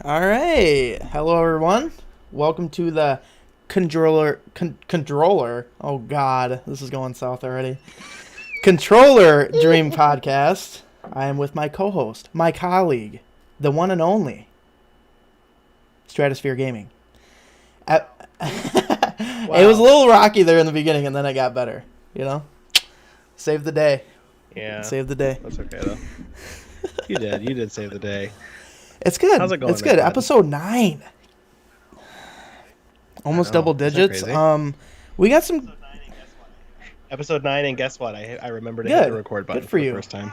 All right. Hello, everyone. Welcome to the controller. Oh God, this is going south already. Controller Dream Podcast. I am with my co-host, my colleague, the one and only Stratosphere Gaming. Wow. It was a little rocky there in the beginning, and then it got better. You know, saved the day. Yeah, saved the day. That's okay though. You did save the day. It's good. How's it going? It's good. Episode 9. Almost double digits. We got some. Episode 9, and guess what? I remembered to hit the record button for the first time.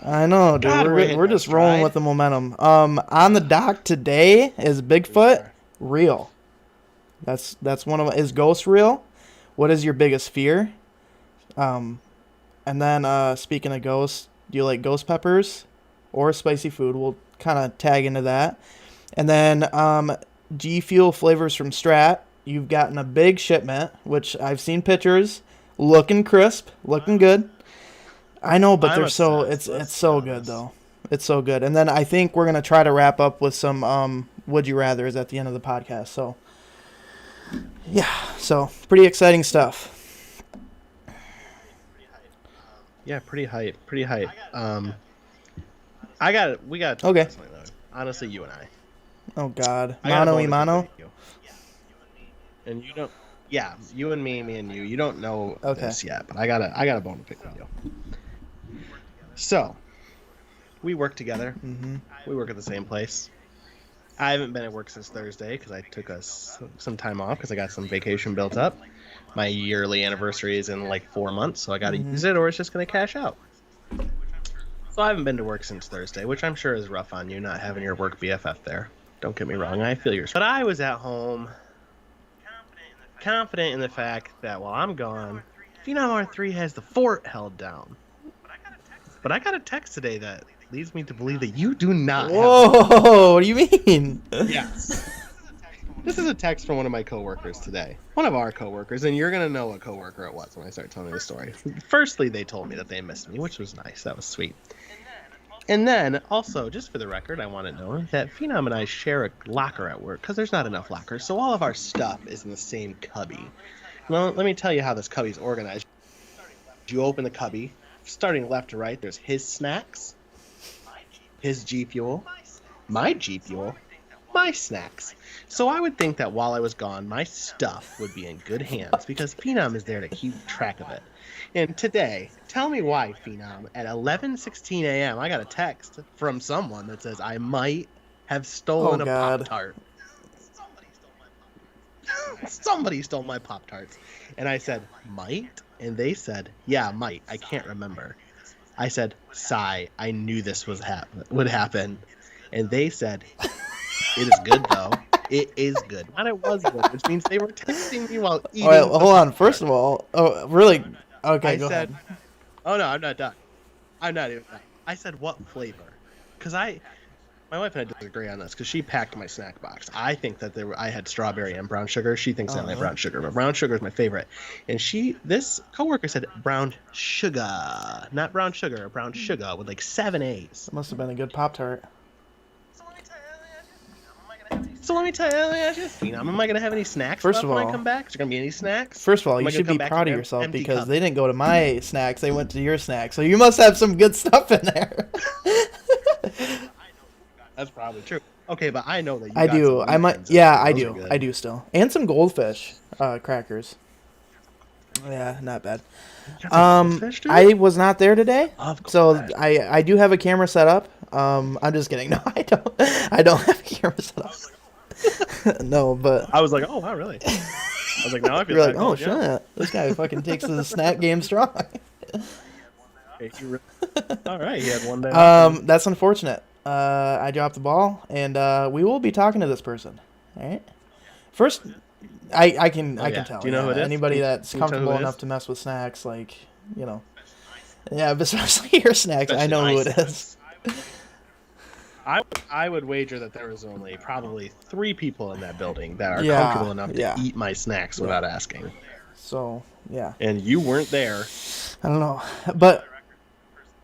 I know, dude. We're just rolling with the momentum. On the dock today is Bigfoot real. That's one of is ghost real. What is your biggest fear? And then speaking of ghosts, do you like ghost peppers or spicy food? We'll kind of tag into that. And then G Fuel flavors from Strat. You've gotten a big shipment, which I've seen pictures, looking crisp, looking good. I know, but they're so it's so good though. It's so good. And then I think we're gonna try to wrap up with some would you rather's at the end of the podcast. So yeah, so pretty exciting stuff. Yeah, pretty hype. We got okay. Honestly, you and I. Oh God, mano y mano. And you don't. Yeah, you and me and you. You don't know this yet, but I got a bone to pick with you. So, we work together. Mm-hmm. We work at the same place. I haven't been at work since Thursday because I took us some time off because I got some vacation built up. My yearly anniversary is in like 4 months, so I got to use it, or it's just going to cash out. So I haven't been to work since Thursday, which I'm sure is rough on you, not having your work BFF there. Don't get me wrong, I feel yours. But I was at home, confident in the fact that while I'm gone, Phenom R3 has the fort held down. But I got a text today that leads me to believe that you do not. Whoa, what do you mean? Yes. This is a text from one of my coworkers today. One of our coworkers, and you're gonna know what coworker it was when I start telling you the story. Firstly, they told me that they missed me, which was nice. That was sweet. And then, also, just for the record, I want to know that Phenom and I share a locker at work because there's not enough lockers, so all of our stuff is in the same cubby. Well, let me tell you how this cubby's organized. You open the cubby, starting left to right, there's his snacks, his G Fuel, my G Fuel, my snacks. So I would think that while I was gone, my stuff would be in good hands because Phenom is there to keep track of it. And today, tell me why, Phenom, at 11:16 a.m., I got a text from someone that says I might have stolen a Pop-Tart. Somebody stole my Pop-Tarts. And I said, might? And they said, yeah, might. I can't remember. I said, sigh. I knew this would happen. And they said, it is good, though. It is good. And it was good, which means they were texting me while eating. All right, hold on. First of all, really? Okay, go ahead. Oh, no, I'm not done. I'm not even done. I said, what flavor? Because my wife and I disagree on this because she packed my snack box. I think that I had strawberry and brown sugar. She thinks I like brown sugar, but brown sugar is my favorite. And this coworker said brown sugar, not brown sugar, brown sugar with like 7 A's. That must have been a good Pop-Tart. So let me tell you, am I going to have any snacks when I come back? Is there going to be any snacks? First of all, you should be proud of yourself because they didn't go to my snacks. They went to your snacks. So you must have some good stuff in there. That's probably true. Okay, but I know that you I do. I might. Yeah, I do. I do still. And some goldfish crackers. Yeah, not bad. I was not there today, so I do have a camera set up. I'm just kidding. No, I don't. I don't have a camera set up. No, but I was like, oh, wow, really? I was like, now I feel like, oh, shit. This guy fucking takes the snack game strong. All right, he had one day. That's unfortunate. I dropped the ball, and we will be talking to this person. All right. First, I can tell. Do you know who it is? Anybody that's comfortable enough to mess with snacks, like, you know. Yeah, especially your snacks. I know who it is. I would wager that there was only probably 3 people in that building that are comfortable enough to eat my snacks without asking. So, yeah. And you weren't there. I don't know. But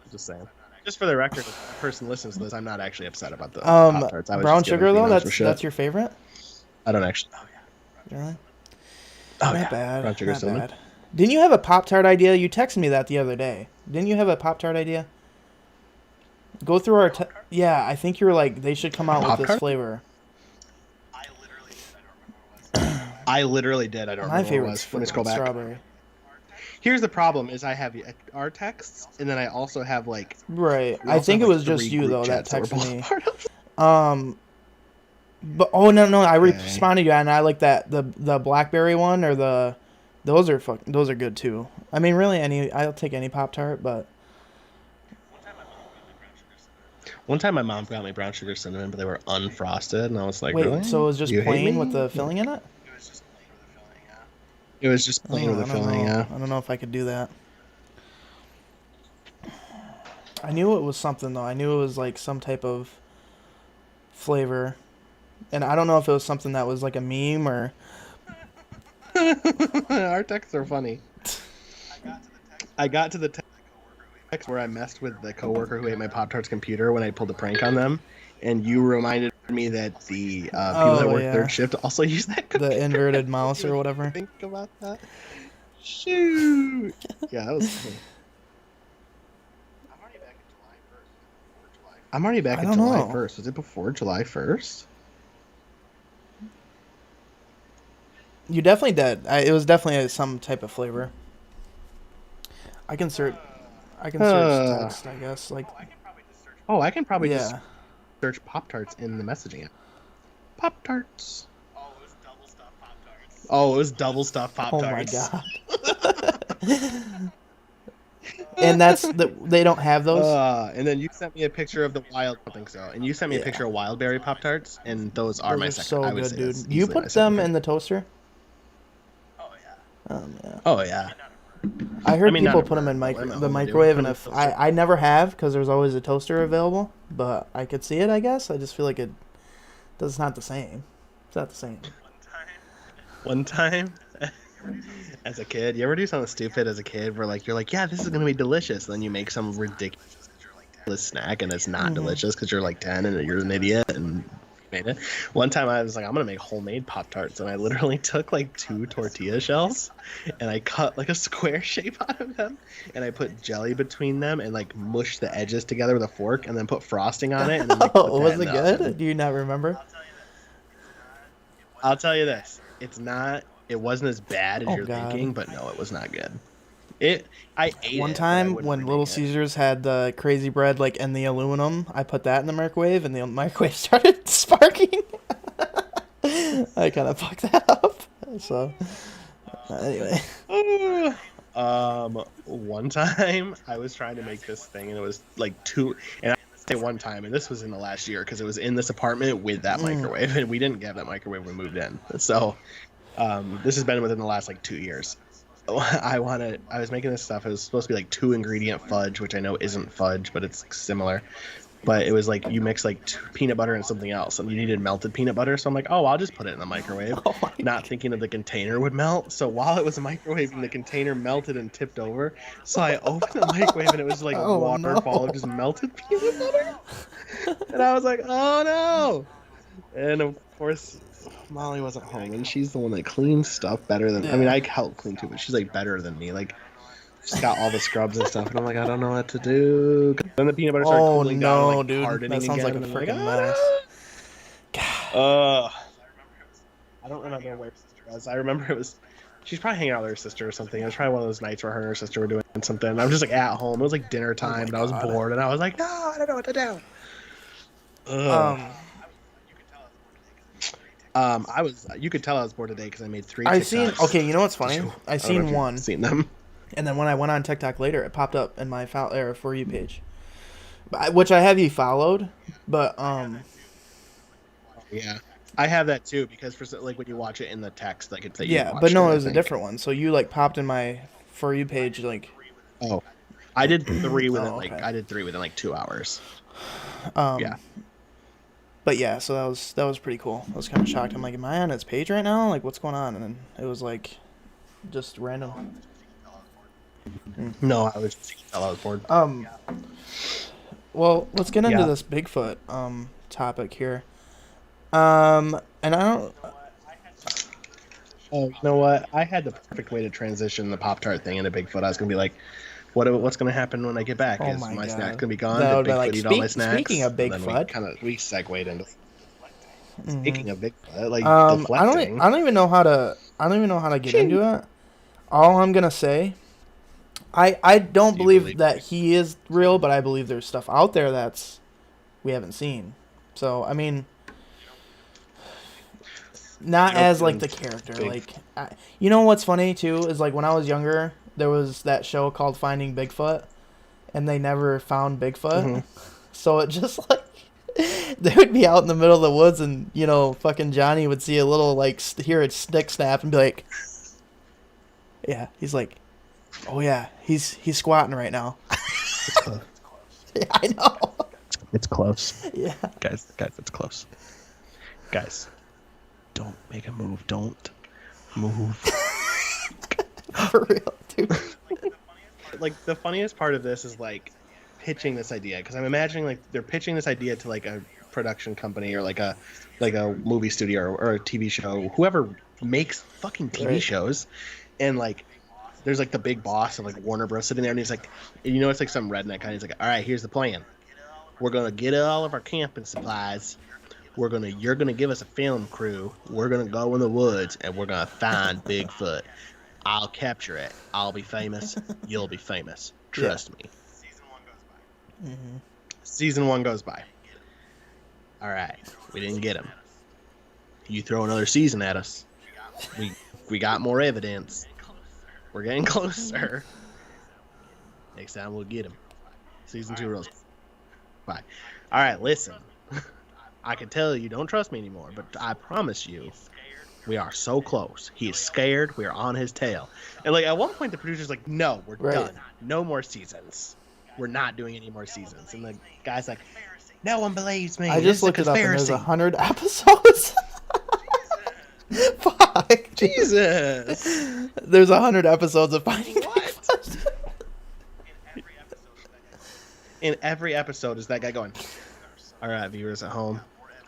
just saying. Just for the record, if the person listens to this, I'm not actually upset about the Pop Tarts. I was brown just sugar though. That's That's your favorite. I don't actually. Oh yeah. Really? Oh not yeah. bad. Brown sugar not cinnamon. bad. Didn't you have a Pop Tart idea? You texted me that the other day. Didn't you have a Pop Tart idea? Go through our. Yeah, I think you were like they should come out with this flavor. I literally did. I don't My remember what it was. favorite's Let me scroll back. strawberry. Here's the problem: is I have our texts, and then I also have like. Right. I think it was just you though that texted me. But no, I responded to you and I like that the blackberry one or those are good too. I mean, really I'll take any Pop Tart, but. One time my mom got me brown sugar cinnamon, but they were unfrosted, and I was like, wait, really? So it was just plain with the filling in it? It was just plain with the filling, yeah. I don't know if I could do that. I knew it was something, though. I knew it was, like, some type of flavor. And I don't know if it was something that was, like, a meme or... Our texts are funny. I got to the text where I messed with the coworker who ate my Pop-Tarts computer when I pulled a prank on them. And you reminded me that the people that work third shift also use that computer. The inverted mouse or whatever. Think about that. Shoot. Yeah, that was funny. I'm already back in July 1st. Was it before July 1st? You definitely did. It was definitely some type of flavor. I can search text, I guess. Like, I can probably just search Pop-Tarts in the messaging app. Pop-Tarts. Oh, it was double stuffed Pop-Tarts. Oh my god. And they don't have those. And then you sent me a picture of the wild. I think so. And you sent me a picture of Wildberry Pop-Tarts, and those are my second. So good, dude. You put them in the toaster? Oh yeah. I heard people put them in the microwave, and if I never have because there's always a toaster available, but I could see it. I guess I just feel like it's not the same. It's not the same. One time, as a kid, you ever do something stupid as a kid where you're like, yeah, this is gonna be delicious, and then you make some ridiculous snack and it's not delicious because you're like 10 and you're an idiot and made it. One time I was like, I'm gonna make homemade Pop-Tarts, and I literally took like 2 tortilla shells and I cut like a square shape out of them, and I put jelly between them and like mushed the edges together with a fork and then put frosting on it. And then, was it good? Oven. Do you not remember? I'll tell you this. It wasn't as bad as you're thinking, but no, it was not good. I ate one time when Little Caesars had the crazy bread like in the aluminum, I put that in the microwave and the microwave started sparking. I kind of fucked that up. So anyway. One time I was trying to make this thing and it was like and I say one time, and this was in the last year because it was in this apartment with that microwave, and we didn't get that microwave when we moved in. So this has been within the last like 2 years. I was making this stuff. It was supposed to be like 2 ingredient fudge, which I know isn't fudge, but it's similar. But it was like you mix like peanut butter and something else, and you needed melted peanut butter. So I'm like, I'll just put it in the microwave, not thinking that the container would melt. So while it was microwaving, the container melted and tipped over. So I opened the microwave, and it was like a waterfall of just melted peanut butter. And I was like, oh no! And of course, Molly wasn't home, and she's the one that cleans stuff better than. I mean, I help clean too, but she's like better than me. Like, she's got all the scrubs and stuff, and I'm like, I don't know what to do. Then the peanut butter started cooling down, like, dude, hardening that sounds again, like a freaking mess. God. I don't remember where it was. I remember it was. She's probably hanging out with her sister or something. It was probably one of those nights where her and her sister were doing something. I was just like at home. It was like dinner time, and I was bored, and I was like, no, I don't know what to do. You could tell I was bored today because I made 3 TikToks. Okay, you know what's funny? I seen one. Seen them. And then when I went on TikTok later, it popped up in my For You page, which I have you followed, but yeah, I have that too because for like when you watch it in the text, like it's but no, it was a different one. So you like popped in my For You page like. Oh, I did 3 within I did 3 within like 2 hours. Yeah. But yeah, so that was pretty cool. I was kind of shocked. I'm like, am I on its page right now? Like, what's going on? And then it was like, just random. No, I was bored. Well, let's get into Yeah. this Bigfoot topic here. And I don't. Oh, you know what? I had the perfect way to transition the Pop-Tart thing into Bigfoot. I was gonna be like, what's gonna happen when I get back? Oh Is my my god. snack gonna be gone? That Did would be like Bigfoot eat all my snacks? speaking of And then Bigfoot. we segued into Mhm. speaking of Bigfoot, like I deflecting. don't even know how to. I don't even know how to get into it. All I'm gonna say, I don't Do you believe believe that he is real, but I believe there's stuff out there that's we haven't seen. So I mean, not as like the character. Like, you know what's funny too is like when I was younger, there was that show called Finding Bigfoot, and they never found Bigfoot. Mm-hmm. So it just like they would be out in the middle of the woods, and fucking Johnny would see a little like hear a stick snap and be like, "Yeah," he's like, "Oh yeah, he's squatting right now." Yeah, I know. It's close. Yeah, Guys, it's close. Guys, don't make a move. Don't move. for real, dude. Like the funniest part of this is like pitching this idea, because I'm imagining like they're pitching this idea to like a production company or like a movie studio or a TV show, whoever makes fucking TV shows, and like there's like the big boss of like Warner Bros. Sitting there, and he's like, it's like some redneck guy. He's like, all right, here's the plan. We're gonna get all of our camping supplies. You're gonna give us a film crew. We're gonna go in the woods and we're gonna find Bigfoot. I'll capture it. I'll be famous. You'll be famous. Trust me. Mm-hmm. Season 1 goes by. All right, we didn't get him. You throw another season at us. We got more evidence. We're getting closer. Next time we'll get him. Season 2 rolls by. All right, listen. I can tell you don't trust me anymore, but I promise you, we are so close. He is scared. We are on his tail. And like at one point, the producer's like, "No, we're done. No more seasons. We're not doing any more seasons." And the guy's like, "No one believes me. I just looked it up, and there's 100 episodes. Fuck, Jesus. There's 100 episodes of Finding Bigfoot. In every episode is that guy going, "All right, viewers at home,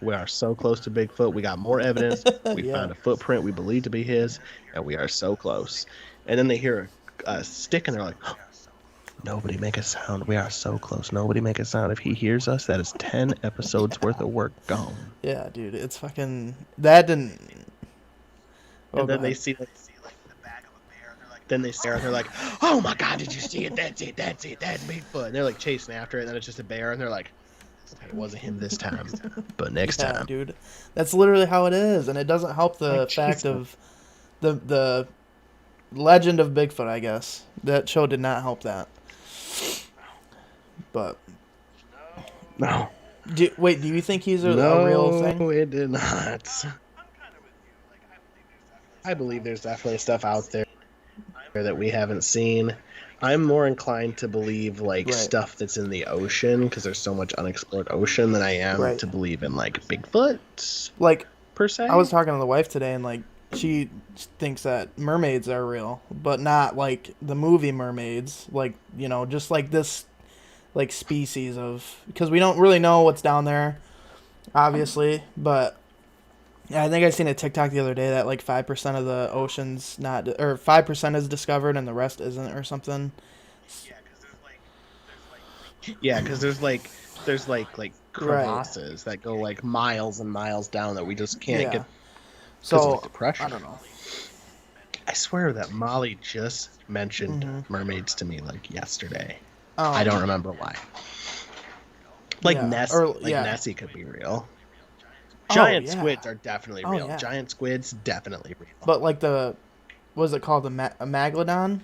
we are so close to Bigfoot. We got more evidence. We found a footprint we believe to be his, and we are so close." And then they hear a stick, and they're like, "Oh, nobody make a sound. We are so close. Nobody make a sound. If he hears us, that is 10 episodes worth of work gone." Yeah, dude, it's fucking... That didn't... And then they see the back of a bear, and then they stare, and they're like, "Oh my God, did you see it? That's Bigfoot." And they're like chasing after it, and then it's just a bear, and they're like, "Okay, it wasn't him this time, but next time." Dude, that's literally how it is, and it doesn't help the fact of the legend of Bigfoot, I guess. That show did not help that. But no. Do you think he's a real thing? No, it did not. I believe there's definitely stuff out there that we haven't seen. I'm more inclined to believe like stuff that's in the ocean, because there's so much unexplored ocean, than I am to believe in like Bigfoot. Like per se. I was talking to the wife today, and like she thinks that mermaids are real, but not like the movie mermaids. Like just like this like species of, because we don't really know what's down there, obviously, but. Yeah, I think I seen a TikTok the other day that like 5% of the ocean's not, or 5% is discovered and the rest isn't, or something. Yeah, because there's crevasses that go like miles and miles down that we just can't get. So of, like, the pressure. I don't know. I swear that Molly just mentioned mermaids to me like yesterday. I don't remember why. Like Nessie could be real. Giant squids are definitely real. Yeah. Giant squids, definitely real. But like what is it called? A Megalodon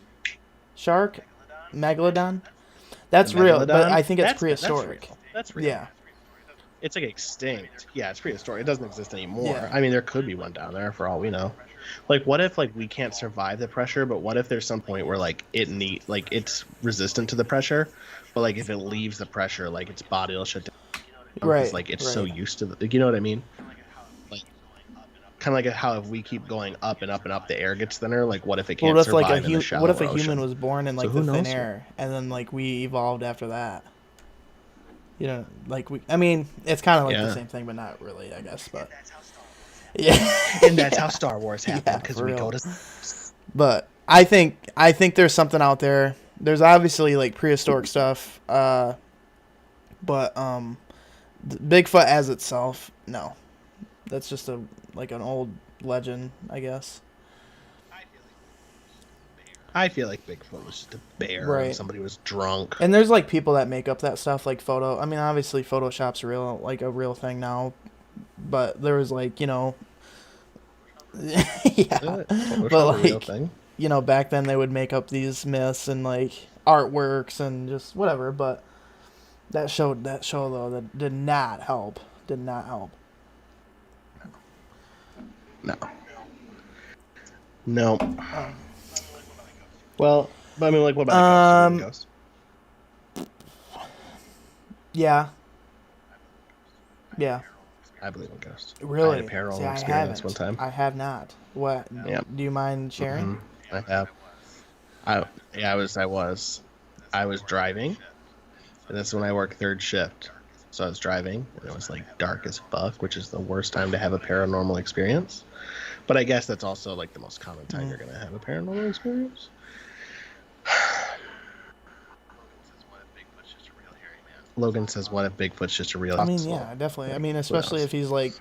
shark? Megalodon? That's real, but I think it's prehistoric. That's real. Yeah. It's like extinct. Yeah, it's prehistoric. It doesn't exist anymore. Yeah. I mean, there could be one down there for all we know. Like, what if like we can't survive the pressure, but what if there's some point where like it's resistant to the pressure, but like if it leaves the pressure, like its body will shut down. Right. Like it's so used to you know what I mean? Like kind of like how if we keep going up and up and up, the air gets thinner. Like what if it can't survive in the shallow ocean? Human was born in like the thin air, and then like we evolved after that? You know, like I mean, it's kind of like the same thing, but not really, I guess. But yeah, and that's how Star Wars happened because we go to. But I think there's something out there. There's obviously like prehistoric stuff, but Bigfoot as itself, no, that's just an old legend, I guess. I feel like Bigfoot was just a bear, right? And somebody was drunk. And there's like people that make up that stuff, like photo. I mean, obviously, Photoshop's real, like a real thing now. But there was like, yeah, but like, back then they would make up these myths and like artworks and just whatever. But that show though, that did not help. Did not help. No. Well, but I mean, like, what about Ghost? Yeah. I believe in ghosts. Really? I had a paranormal experience one time. I have not. What? Yeah. Do you mind sharing? Mm-hmm. I have. I was driving, and that's when I worked third shift. So I was driving, and it was like dark as fuck, which is the worst time to have a paranormal experience. But I guess that's also like the most common time you're gonna have a paranormal experience. Logan says, "What if Bigfoot's just a real?" I mean, yeah, definitely. I mean, especially if he's like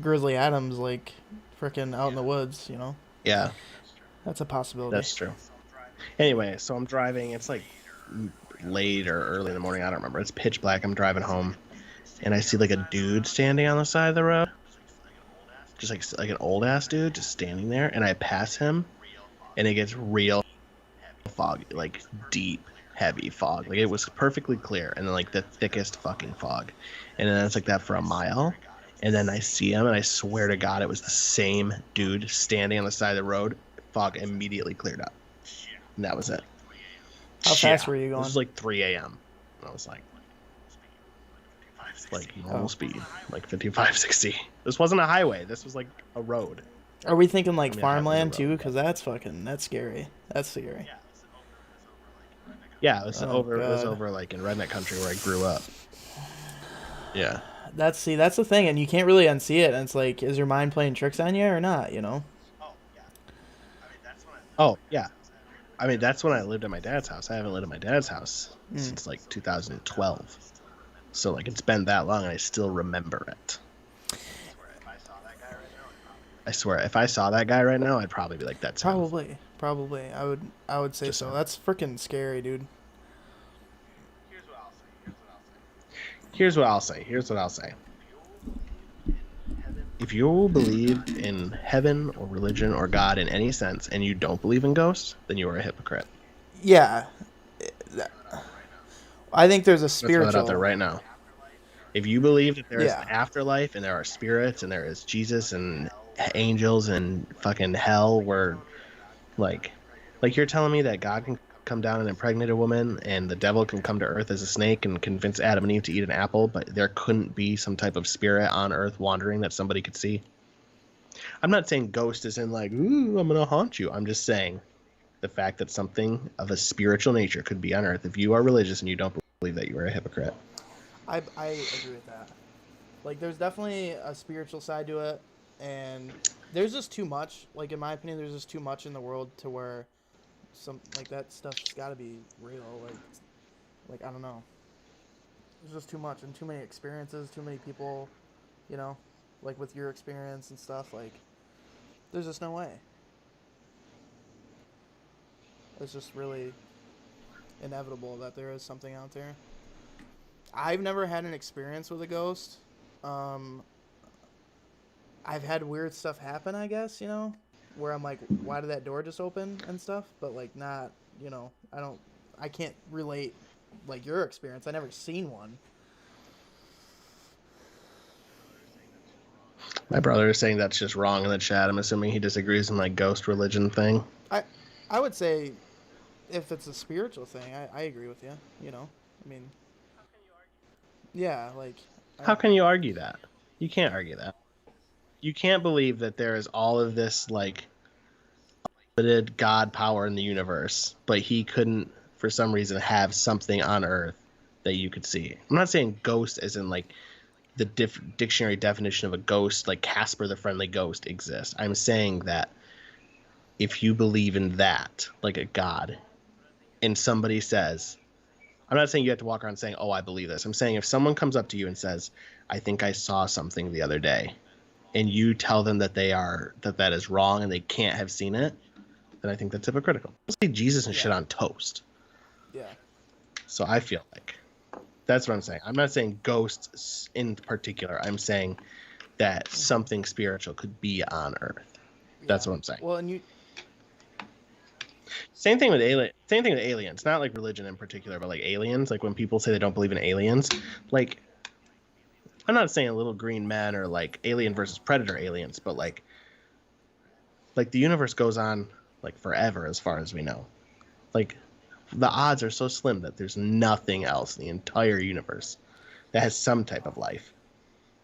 Grizzly Adams, like freaking out in the woods, you know. Yeah, that's a possibility. That's true. Anyway, so I'm driving. It's like late or early in the morning. I don't remember. It's pitch black. I'm driving home, and I see like a dude standing on the side of the road, just like an old ass dude just standing there. And I pass him, and it gets real foggy, like deep, heavy fog. Like it was perfectly clear, and then like the thickest fucking fog, and then it's like that for a mile. And then I see him, and I swear to God, it was the same dude standing on the side of the road. Fog immediately cleared up. And that was it. How fast were you going? It was like 3 a.m. And I was like normal speed, like 55, 60. This wasn't a highway. This was like a road. Are we thinking like farmland too? Because that's scary. That's scary. Yeah, it was over like in redneck country where I grew up. Yeah. That's the thing, and you can't really unsee it. And it's like, is your mind playing tricks on you or not? You know. Oh yeah. I mean, that's when I lived at my dad's house. I haven't lived at my dad's house since like 2012. So like it's been that long, and I still remember it. I swear, if I saw that guy right now, I'd probably be like, "That's him." Probably. I would say so. That's freaking scary, dude. Here's what I'll say. If you believe in heaven or religion or God in any sense, and you don't believe in ghosts, then you are a hypocrite. Yeah. I think there's a spiritual... Let's put it out there right now. If you believe that there is an afterlife and there are spirits and there is Jesus and angels and fucking hell where, like you're telling me that God can come down and impregnate a woman and the devil can come to earth as a snake and convince Adam and Eve to eat an apple, but there couldn't be some type of spirit on earth wandering that somebody could see? I'm not saying ghost is in like, ooh, I'm going to haunt you. I'm just saying the fact that something of a spiritual nature could be on earth. If you are religious and you don't believe that, you are a hypocrite. I agree with that. Like, there's definitely a spiritual side to it, and there's just too much. Like, in my opinion, there's just too much in the world to where some like that stuff's got to be real. Like I don't know. There's just too much and too many experiences, too many people, you know, like with your experience and stuff. Like, there's just no way. It's just really inevitable that there is something out there. I've never had an experience with a ghost. I've had weird stuff happen, I guess, you know, where I'm like, why did that door just open and stuff? But like, not, you know, I can't relate like your experience. I never seen one. My brother is saying that's just wrong in the chat. I'm assuming he disagrees in like ghost religion thing. I would say if it's a spiritual thing, I agree with you. You know, I mean, yeah, like. How can you argue that? You can't argue that. You can't believe that there is all of this like limited God power in the universe, but he couldn't, for some reason, have something on Earth that you could see. I'm not saying ghost as in like the dictionary definition of a ghost, like Casper the Friendly Ghost exists. I'm saying that if you believe in that, like a god, and somebody says, I'm not saying you have to walk around saying, oh, I believe this. I'm saying if someone comes up to you and says, I think I saw something the other day, and you tell them that that is wrong and they can't have seen it, then I think that's hypocritical. Say Jesus and shit on toast. Yeah. So I feel like that's what I'm saying. I'm not saying ghosts in particular. I'm saying that something spiritual could be on Earth. Yeah. That's what I'm saying. Well, and you. Same thing with aliens. Not like religion in particular, but like aliens. Like when people say they don't believe in aliens, like I'm not saying little green men or like Alien versus Predator aliens, but like the universe goes on like forever as far as we know. Like the odds are so slim that there's nothing else in the entire universe that has some type of life.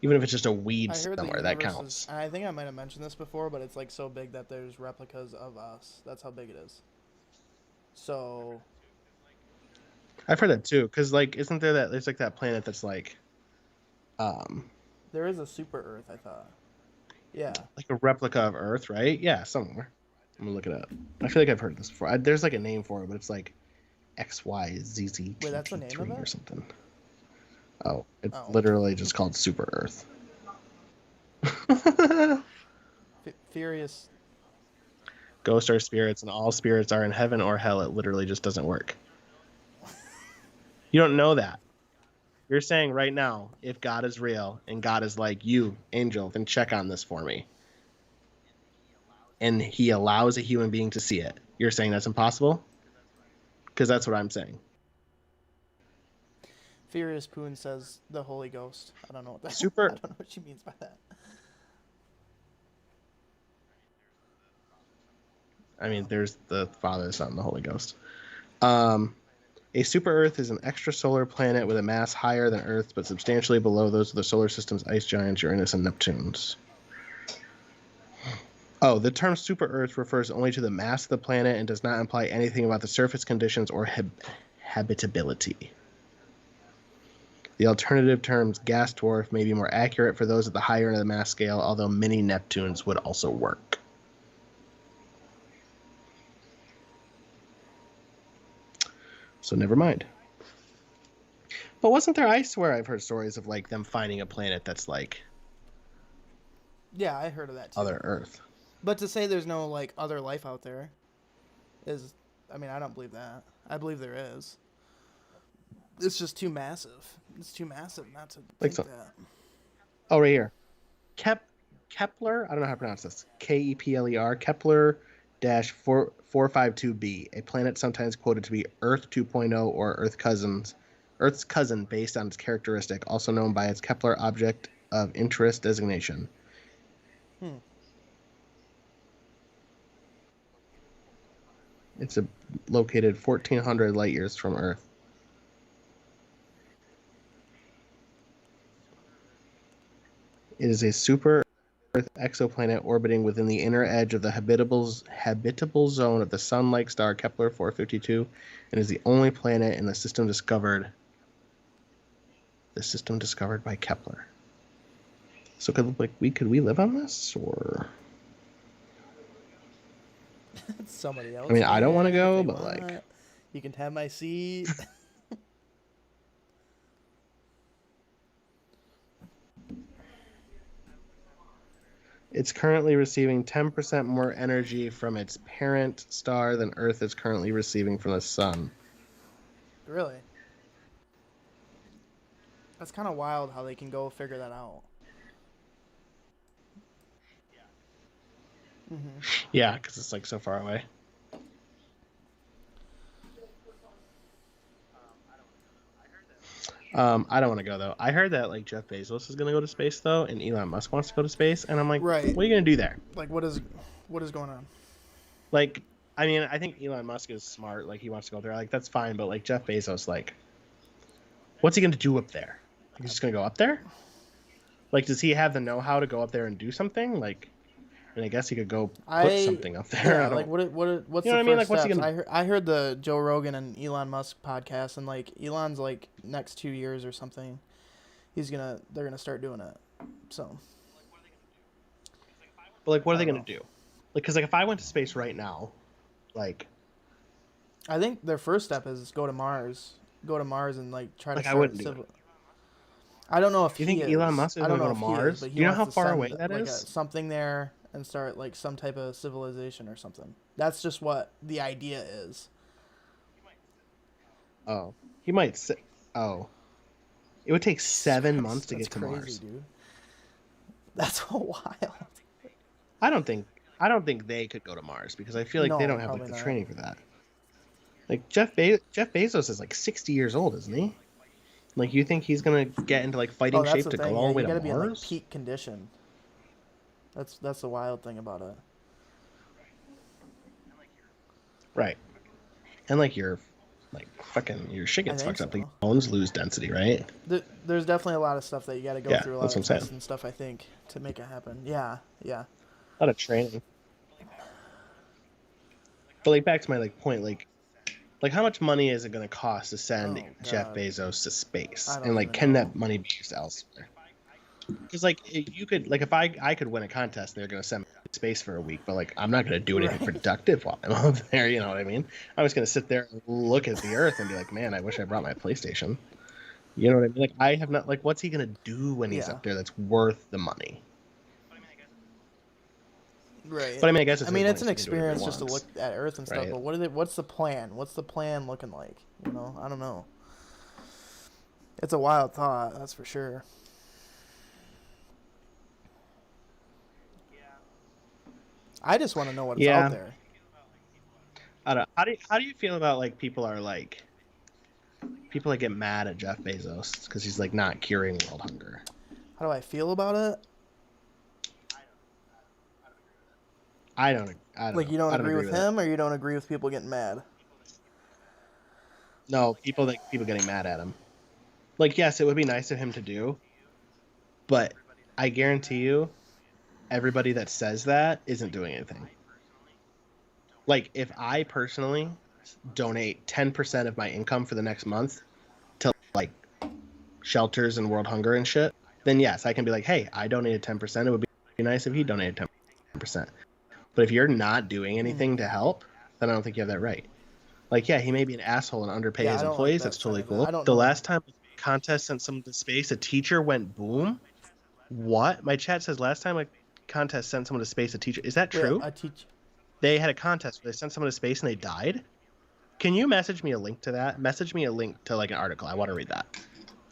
Even if it's just a weed somewhere, that counts. I think I might have mentioned this before, but it's like so big that there's replicas of us. That's how big it is. So I've heard that too, because like isn't there that there's like that planet that's like there is a super Earth, I thought. Yeah. Like a replica of Earth, right? Yeah, somewhere. I'm gonna look it up. I feel like I've heard this before. There's like a name for it, but it's like XYZZ. Wait, that's the name of it? Or something. Oh, it's literally just called Super Earth. Furious. Ghosts are spirits, and all spirits are in heaven or hell. It literally just doesn't work. You don't know that. You're saying right now, if God is real and God is like, you, angel, then check on this for me. And he allows a human being to see it. You're saying that's impossible? Because that's what I'm saying. Furious Poon says the Holy Ghost. I don't know what that. I don't know what she means by that. I mean, there's the Father, the Son, and the Holy Ghost. A super Earth is an extrasolar planet with a mass higher than Earth's, but substantially below those of the solar system's ice giants Uranus and Neptune's. Oh, the term super Earth refers only to the mass of the planet and does not imply anything about the surface conditions or habitability. The alternative terms gas dwarf may be more accurate for those at the higher end of the mass scale, although mini Neptunes would also work. So never mind. But wasn't there? I swear I've heard stories of like them finding a planet that's like. Yeah, I heard of that too. Other Earth. But to say there's no like other life out there is, I mean, I don't believe that. I believe there is. It's just too massive. It's too massive not to think that. Oh, right here. Kepler. I don't know how to pronounce this. Kepler. Kepler-452b, a planet sometimes quoted to be Earth 2.0 or Earth's cousin based on its characteristic, also known by its Kepler object of interest designation. It's located 1,400 light years from Earth. It is a super Earth exoplanet orbiting within the inner edge of the habitable zone of the Sun-like star Kepler 452, and is the only planet in the system discovered by Kepler. So could we live on this, or somebody else? I mean, I don't want to go, but like, you can have my seat. It's currently receiving 10% more energy from its parent star than Earth is currently receiving from the sun. Really? That's kind of wild how they can go figure that out. Yeah, because it's like so far away. I don't want to go though. I heard that like Jeff Bezos is going to go to space though, and Elon Musk wants to go to space, and I'm like, right. What are you going to do there? Like, what is going on? Like, I mean, I think Elon Musk is smart. Like, he wants to go there. Like, that's fine. But like Jeff Bezos, like, what's he going to do up there? Like, he's just going to go up there? Like, does he have the know-how to go up there and do something? Like, And I guess he could go put something up there. Yeah, like what's you know the what I mean? Like, first what's he steps? gonna? I heard the Joe Rogan and Elon Musk podcast, and like Elon's like next 2 years or something, they're gonna start doing it. So, But like, what are they don't gonna know. do? Like, because like if I went to space right now, like I think their first step is go to Mars, and like try to I start wouldn't do it. civil. I don't know if You he think Elon is. Musk is I don't gonna know go to if he is, Mars? but Do he you know wants how to far away send that like is? something there and start like some type of civilization or something. That's just what the idea is. Oh, he might say. Oh, it would take Jesus 7 months Christ, to that's get to crazy, Mars. dude. That's wild. I don't think. I don't think they could go to Mars because I feel like they No, don't have like probably the not. training for that. Like Jeff Bezos is like 60 years old, isn't he? Like you think he's gonna get into like Oh, fighting that's shape the to go thing. all Yeah, the way you to got to be in like Mars? peak condition. That's the wild thing about it. Right. And like your shit I gets think fucked up. Like so. bones lose density, right? There's definitely a lot of stuff that you got to go Yeah, through, a lot that's of what I'm tests saying. and stuff. I think to make it happen. Yeah, yeah. A lot of training. But like back to my like point, like how much money is it going to cost to send Oh Jeff God, Bezos to space, I and don't like even can know. that money be used elsewhere? Because like you could like if I could win a contest, they're going to send me to space for a week, but like I'm not going to do anything Right. productive while I'm up there. You know what I mean? I'm just going to sit there and look at the Earth and be like, man, I wish I brought my PlayStation. You know what I mean? Like I have not like what's he going to do when he's Yeah. up there that's worth the money? Right. But I mean, I guess it's I his mean, money, it's so an he can do whatever he experience just to look wants, at Earth and stuff. right? But what's the plan? What's the plan looking like? You know, I don't know. It's a wild thought, that's for sure. I just want to know what's out Yeah, there. I don't. How do you feel about like people that get mad at Jeff Bezos because he's like not curing world hunger? How do I feel about it? I don't Like, know. you don't I don't agree agree with with it. him, or you don't agree with people getting mad? No, people getting mad at him. Like, yes, it would be nice of him to do, but I guarantee you, everybody that says that isn't doing anything. Like, if I personally donate 10% of my income for the next month to like shelters and world hunger and shit, then yes, I can be like, hey, I donated 10%. It would be nice if he donated 10%. But if you're not doing anything to help, then I don't think you have that right. Like, yeah, he may be an asshole and underpay Yeah, his I don't like employees. that That's side totally of it. cool. I don't The know. last time a contest sent someone to space, a teacher went boom. What? My chat says last time a contest sent someone to space, a teacher. Is that Wait, true? I teach. They had a contest where they sent someone to space and they died. Can you message me a link to that? Message me a link to like an article. I want to read that.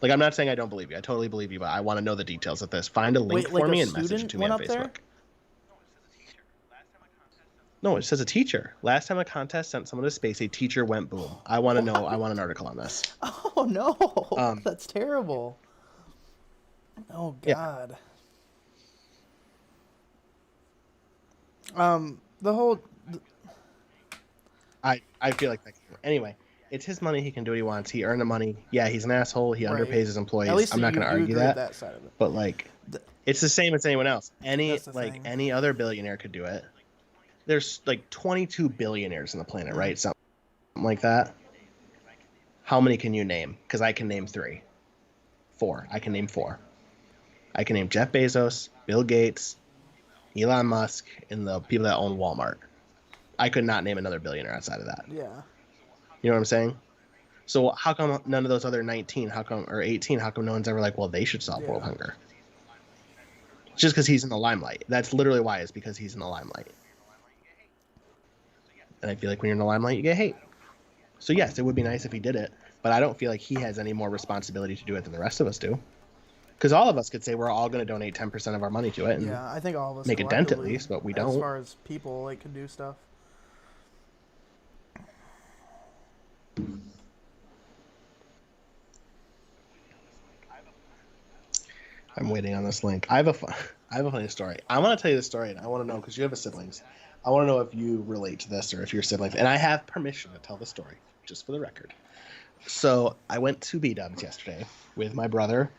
Like, I'm not saying I don't believe you. I totally believe you, but I want to know the details of this. Find a link Wait, for like a me and message it student to me went on up there? Facebook. No, it says a teacher. Last time a contest sent someone to space, a teacher went boom. I want to know. I want an article on this. Oh no, Um, that's terrible. Oh yeah, God. The whole. I feel like that. Anyway, it's his money. He can do what he wants. He earned the money. Yeah, he's an asshole. He Right. underpays his At employees. least I'm not you going to do argue agree with that. that side of it. But like, Th- it's the same as anyone else. That's the thing. Any other billionaire could do it. There's like 22 billionaires on the planet, right? Something like that. How many can you name? Because I can name 3, 4. I can name 4. I can name Jeff Bezos, Bill Gates, Elon Musk, and the people that own Walmart. I could not name another billionaire outside of that. Yeah. You know what I'm saying? So how come none of those other 19, or 18, how come no one's ever like, well, they should solve world hunger? Just because he's in the limelight. That's literally why, is because he's in the limelight. And I feel like when you're in the limelight, you get hate. So yes, it would be nice if he did it, but I don't feel like he has any more responsibility to do it than the rest of us do. Because all of us could say we're all going to donate 10% of our money to it and Yeah, I think all of us make a dent at collectively, least, but we as don't. far as people, like, can do stuff. I'm waiting on this link. I have a funny story. I want to tell you the story, and I want to know because you have siblings. I want to know if you relate to this or if your siblings. And I have permission to tell the story, just for the record. So I went to B-Dubs yesterday with my brother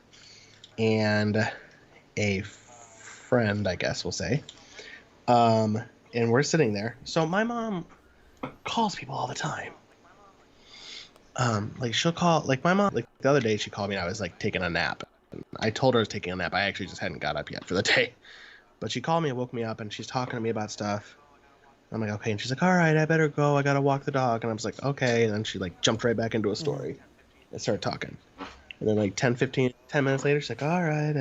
and a friend, I guess we'll say. And we're sitting there. So my mom calls people all the time. Like she'll call, like my mom, like the other day she called me and I was like taking a nap. I told her I was taking a nap. I actually just hadn't got up yet for the day. But she called me and woke me up and she's talking to me about stuff. I'm like, okay. And she's like, all right, I better go. I got to walk the dog. And I was like, okay. And then she like jumped right back into a story and started talking. And then like 10 minutes later, she's like, all right,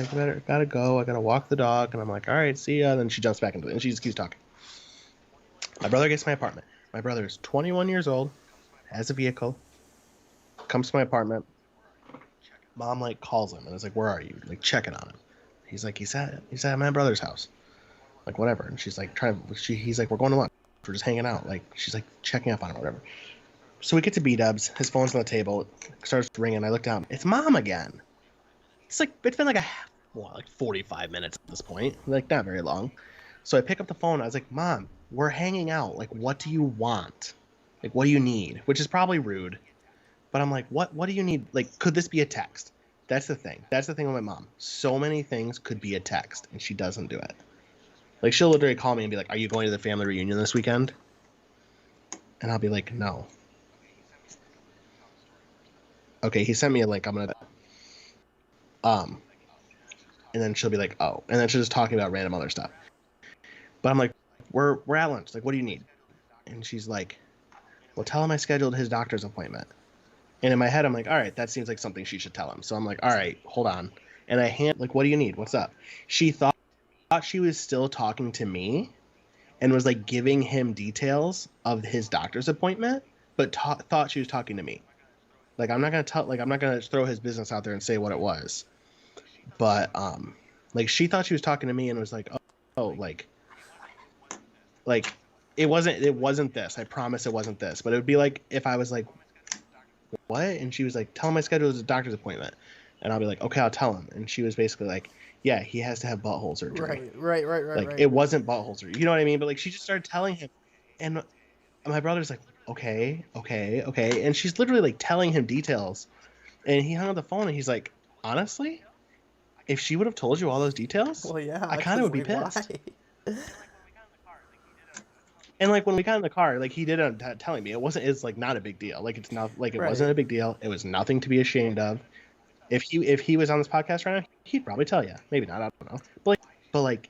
gotta go. I got to walk the dog. And I'm like, all right, see ya. And then she jumps back into it and she just keeps talking. My brother gets to my apartment. My brother is 21 years old, has a vehicle, comes to my apartment. Mom like calls him and is like, where are you? Like checking on him. He's like, he's at my brother's house. Like whatever. And she's like he's like, we're going to lunch. We're just hanging out. Like she's like checking up on him, whatever. So we get to B-dubs. His phone's on the table. It starts ringing. I look down. It's Mom again. It's been like like 45 minutes at this point. Like not very long. So I pick up the phone. I was like, Mom, we're hanging out. Like, what do you want? Like, what do you need? Which is probably rude. But I'm like, what do you need? Like, could this be a text? That's the thing. That's the thing with my mom. So many things could be a text, and she doesn't do it. Like, she'll literally call me and be like, are you going to the family reunion this weekend? And I'll be like, no. Okay, he sent me a link. I'm gonna and then she'll be like, oh. And then she'll just talking about random other stuff. But I'm like, we're at lunch. Like, what do you need? And she's like, well, tell him I scheduled his doctor's appointment. And in my head, I'm like, all right, that seems like something she should tell him. So I'm like, all right, hold on. And like, what do you need? What's up? She thought she was still talking to me and was like giving him details of his doctor's appointment, but thought she was talking to me. Like, I'm not going to throw his business out there and say what it was. But, like, she thought she was talking to me and was like, oh, like, it wasn't this. I promise it wasn't this. But it would be like if I was like, what? And she was like, tell him my schedule is a doctor's appointment. And I'll be like, okay, I'll tell him. And she was basically like, yeah, he has to have butthole surgery. Right. Like, it wasn't butthole surgery. You know what I mean? But, like, she just started telling him. And my brother's like, okay. And she's literally, like, telling him details. And he hung up the phone and he's like, honestly, if she would have told you all those details, well, yeah, I kind of would be pissed. And like when we got in the car, like he did end up telling me it's like not a big deal. Like it's not like it wasn't a big deal. It was nothing to be ashamed of. If he was on this podcast right now, he'd probably tell you. Maybe not. I don't know. But like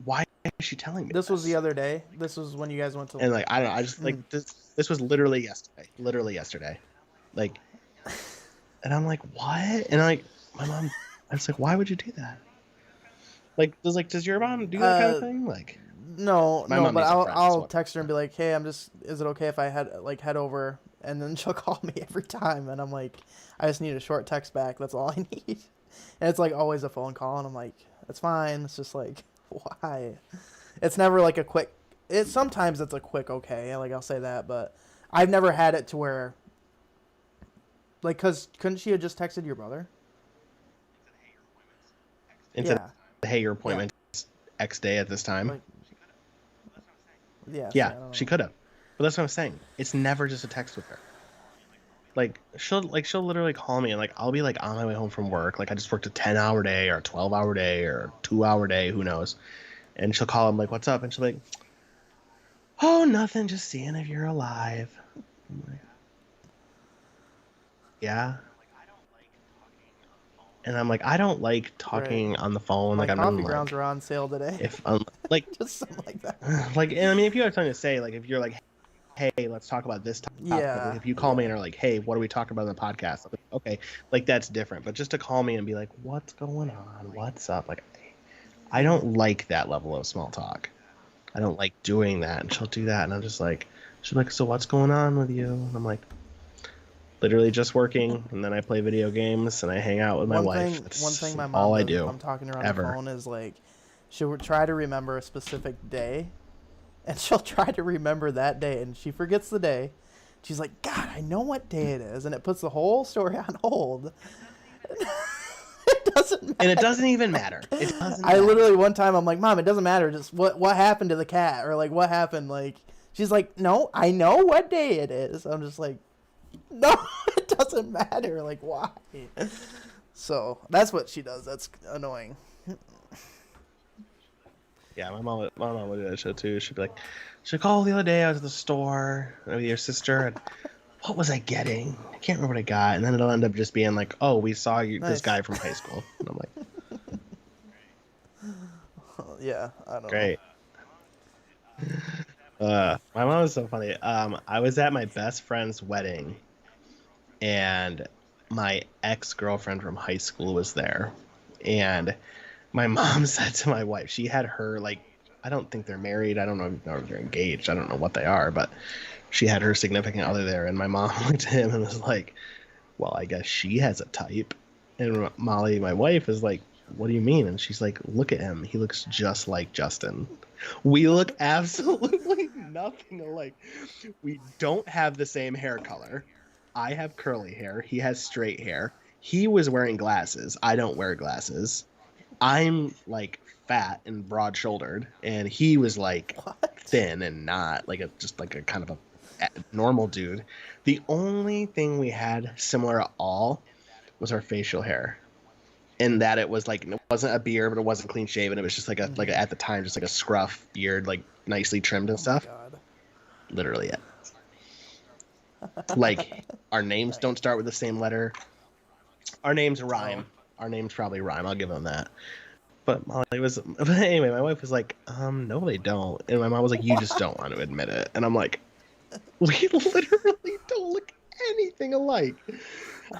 why is she telling me? This was the other day. This was when you guys went to. And like I don't know. I just like this was literally yesterday. Like, and I'm like, what? And like my mom, I was like, why would you do that? Like does your mom do that kind of thing? Like. No, but I'll text her and be like, hey, is it okay if I head over? And then she'll call me every time, and I'm like, I just need a short text back. That's all I need. And it's like always a phone call, and I'm like, it's fine. It's just like, why? It's never like a quick. Sometimes it's a quick okay, like I'll say that, but I've never had it to where, like, cause couldn't she have just texted your brother? Instead of, hey, your appointment X day at this time. Like, yeah, she could have. But that's what I'm saying. It's never just a text with her. Like she'll literally call me and like I'll be like on my way home from work. Like I just worked a 10-hour day or a 12-hour day or a 2-hour day, who knows. And she'll call him like, what's up? And she'll be like, oh, nothing, just seeing if you're alive. I'm like, yeah. And I'm like, I don't like talking on the phone. Like, I'm coffee grounds are on sale today. If like just something like that. Like, and I mean, if you have something to say, like, if you're like, hey, let's talk about this topic. Yeah. Like, if you call me and are like, hey, what are we talking about in the podcast? Like, okay, like that's different. But just to call me and be like, what's going on? What's up? Like, I don't like that level of small talk. I don't like doing that. And she'll do that, and I'm just like, she's like, so what's going on with you? And I'm like, literally just working, and then I play video games and I hang out with my wife. One thing my mom all does I do. I'm talking to her on ever. the phone is like, she'll try to remember a specific day, and she'll try to remember that day, and she forgets the day. She's like, God, I know what day it is, and it puts the whole story on hold. It doesn't matter. And it doesn't even matter. I literally one time I'm like, Mom, it doesn't matter. Just what happened to the cat, or like what happened. Like she's like, no, I know what day it is. I'm just like, no, it doesn't matter. Like, why? So that's what she does. That's annoying. Yeah, my mom would do that shit too. She'd be like, oh, the other day I was at the store with your sister, and what was I getting? I can't remember what I got. And then it'll end up just being like, oh, we saw this guy from high school. And I'm like, yeah, I don't great. My mom was so funny. I was at my best friend's wedding, and my ex-girlfriend from high school was there. And my mom said to my wife, she had her, like, I don't think they're married. I don't know if they're engaged. I don't know what they are, but she had her significant other there. And my mom looked at him and was like, well, I guess she has a type. And Molly, my wife, is like, what do you mean? And she's like, look at him. He looks just like Justin. We look absolutely nothing alike. We don't have the same hair color. I have curly hair. He has straight hair. He was wearing glasses. I don't wear glasses. I'm like fat and broad shouldered, and he was like thin and not like just like a kind of a normal dude. The only thing we had similar at all was our facial hair. In that it was like, it wasn't a beard, but it wasn't clean shaven. It was just like a at the time just like a scruff beard, like nicely trimmed and stuff. God. Literally it. Like our names don't start with the same letter. Our names rhyme. Our names probably rhyme. I'll give them that. But Molly was. But anyway, my wife was like, no, they don't. And my mom was like, you just don't want to admit it. And I'm like, we literally don't look anything alike. Okay.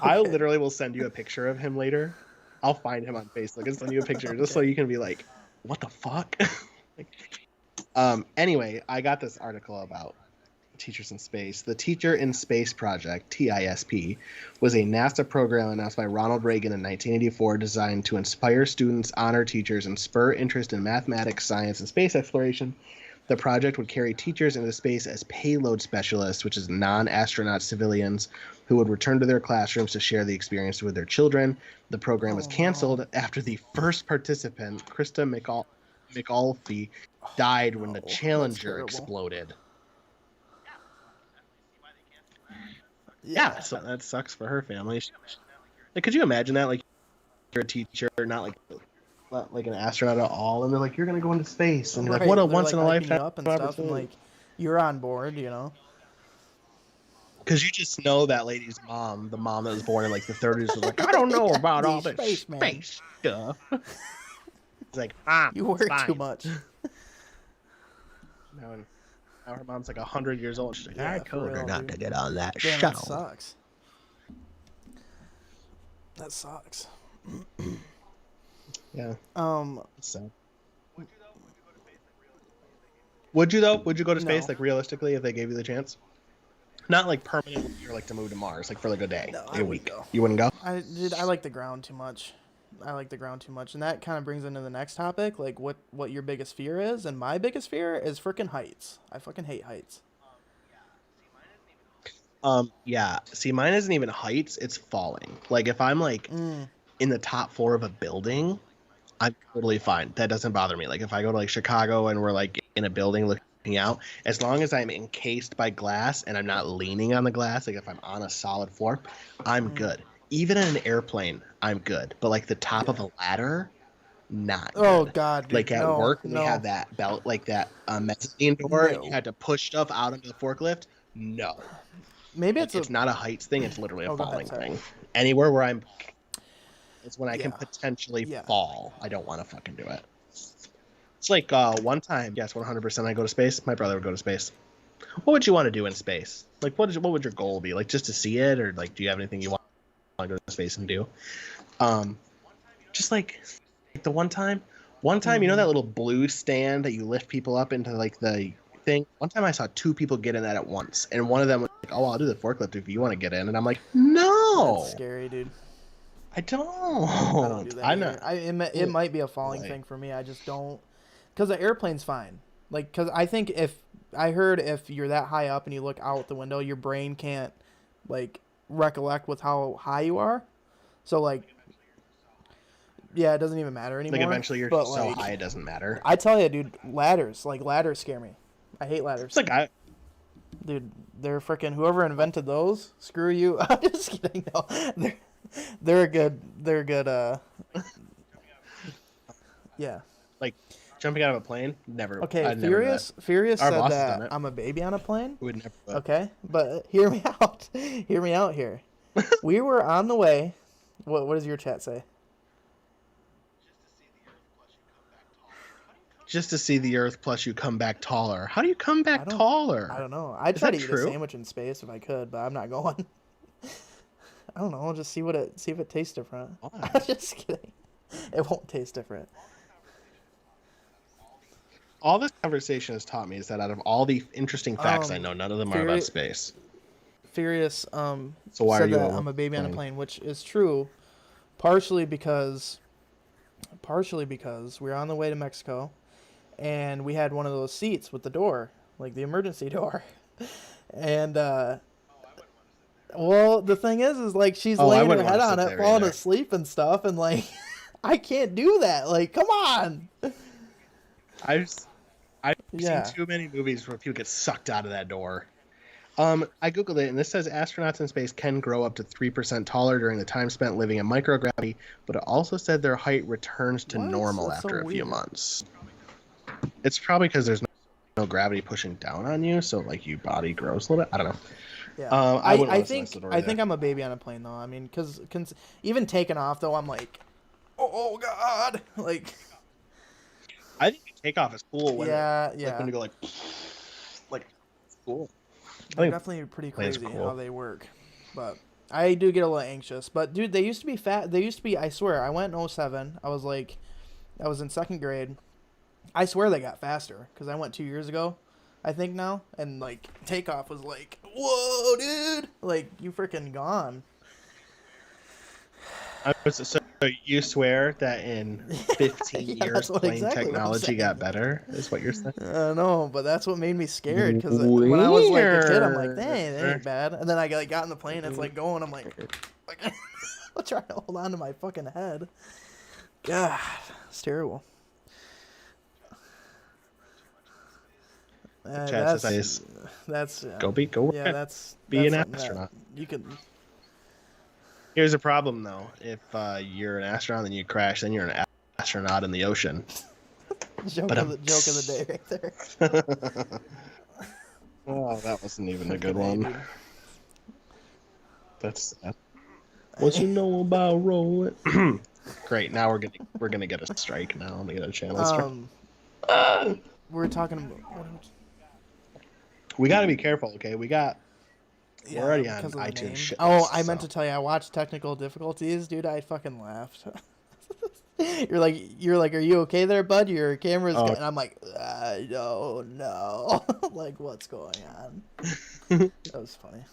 I literally will send you a picture of him later. I'll find him on Facebook and send you a picture just so you can be like, what the fuck? Anyway, I got this article about Teachers in Space. The Teacher in Space Project, TISP, was a NASA program announced by Ronald Reagan in 1984 designed to inspire students, honor teachers, and spur interest in mathematics, science, and space exploration. The project would carry teachers into space as payload specialists, which is non-astronaut civilians, who would return to their classrooms to share the experience with their children. The program was canceled after the first participant, Krista McAuliffe, died when the Challenger exploded. Yeah, so that sucks for her family. Like, could you imagine that? Like, you're a teacher, not like an astronaut at all, and they're like, you're gonna go into space, and you're like, what a once in a lifetime opportunity. And like, you're on board, you know. Because you just know that lady's mom, the mom that was born in like the 30s, was like, I don't know about all this space stuff. It's like, you work too much. Now her mom's like 100 years old. She's like, I told her not to get on that shuttle. That sucks. That sucks. Yeah. So. Would you though? Would you go to space, like, realistically, if they gave you the chance? Not like permanently, or like to move to Mars, like for like a day, a week. Go. You wouldn't go? I like the ground too much. And that kind of brings into the next topic, like what your biggest fear is. And my biggest fear is freaking heights. I fucking hate heights. Yeah. See, mine isn't even heights; it's falling. Like if I'm like in the top floor of a building, I'm totally fine. That doesn't bother me. Like if I go to like Chicago and we're like in a building looking out, as long as I'm encased by glass and I'm not leaning on the glass, like if I'm on a solid floor, I'm good. Even in an airplane, I'm good. But like the top of a ladder, not good. Oh God! Dude, like at work, when we have that belt, like that mezzanine door, and you had to push stuff out into the forklift. No, maybe it's not a heights thing. It's literally a falling thing. Anywhere where I'm, it's when I can potentially fall. I don't want to fucking do it. It's like one time, yes, 100%. I go to space. My brother would go to space. What would you want to do in space? Like, what would your goal be? Like, just to see it, or like, do you have anything you want to go to space and do? Just like the one time, you know that little blue stand that you lift people up into like the thing? One time I saw two people get in that at once, and one of them was like, oh, I'll do the forklift if you want to get in. And I'm like, no. That's scary, dude. I don't do that. It might be a falling thing for me. I just don't. Because the airplane's fine. Like, because I think if you're that high up and you look out the window, your brain can't, like, recollect with how high you are. So, like, yeah, it doesn't even matter anymore. Like, eventually you're so high it doesn't matter. I tell you, dude, ladders scare me. I hate ladders. It's like Dude, they're freaking, whoever invented those, screw you. I'm just kidding. No, they're good, yeah. Like, Jumping out of a plane? Never. Okay, I'd never do that. Furious Our said boss has done that it. I'm a baby on a plane. We would never do it. Okay, but hear me out. Hear me out here. We were on the way. What does your chat say? Just to see the Earth, plus you come back taller. How do you come back taller? I don't know. I'd Is try that to eat true? a sandwich in space if I could, but I'm not going. I don't know. I'll just see if it tastes different. Why? I'm just kidding. It won't taste different. All this conversation has taught me is that out of all the interesting facts I know, none of them are about space. Furious so why said are you that I'm a baby on a plane, which is true, partially because we're on the way to Mexico, and we had one of those seats with the door, like the emergency door, and well, the thing is like she's laying her head on it, falling asleep and stuff, and like I can't do that. Like, come on. I've seen too many movies where people get sucked out of that door. I googled it, and this says astronauts in space can grow up to 3% taller during the time spent living in microgravity, but it also said their height returns to normal after a few months. It's probably because there's no gravity pushing down on you, so like your body grows a little bit. I don't know. Yeah, I think I'm a baby on a plane though. I mean, because even taking off though, I'm like, oh god, like. I think takeoff is cool. When yeah. Like when you go like it's cool. They're definitely pretty crazy how they work, but I do get a little anxious. But dude, they used to be fat. They used to be. I swear, I went in 2007. I was in second grade. I swear they got faster because I went 2 years ago, I think now, and like takeoff was like, whoa, dude, like you freaking gone. So you swear that in 15 years plane technology got better, is what you're saying? I know, but that's what made me scared, because when I was like a kid, I'm like, dang, that ain't bad. And then I got in the plane, it's like going, I'm like I'm trying to hold on to my fucking head. God, it's terrible. That's go be an astronaut. You could. Here's a problem though: if you're an astronaut and you crash, then you're an astronaut in the ocean. joke of the day right there. Oh, that wasn't even a good one. That's sad. What you know about rolling? Great. Now we're gonna get a strike. Now I'm gonna get a channel strike. We're talking about. We got to be careful, okay? We're already on iTunes shit. Oh, I meant to tell you, I watched Technical Difficulties, dude. I fucking laughed. You're like, are you okay there, bud? Your camera's and I'm like, no. Like, what's going on? That was funny.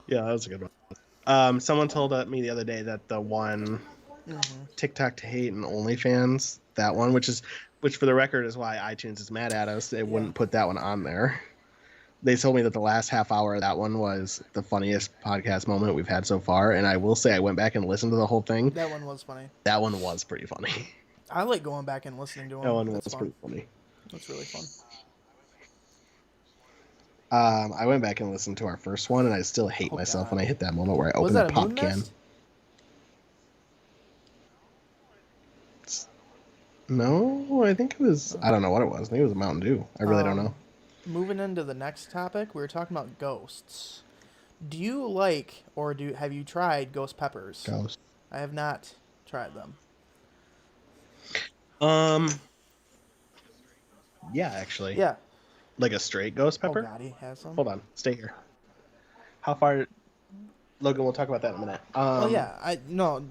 Yeah, that was a good one. Someone told me the other day that the one TikTok to hate and OnlyFans, that one, which for the record is why iTunes is mad at us. They wouldn't put that one on there. They told me that the last half hour of that one was the funniest podcast moment we've had so far. And I will say I went back and listened to the whole thing. That one was funny. That one was pretty funny. I like going back and listening to them. That one was pretty funny. That's really fun. I went back and listened to our first one, and I still hate myself when I hit that moment where I open the pop can. No, I think it was. I don't know what it was. I think it was a Mountain Dew. I really don't know. Moving into the next topic, we were talking about ghosts. Do you like, or have you tried ghost peppers? Ghost. I have not tried them. Yeah, actually. Yeah. Like a straight ghost pepper? Oh, God, he has some. Hold on. Stay here. How far... Logan, we'll talk about that in a minute.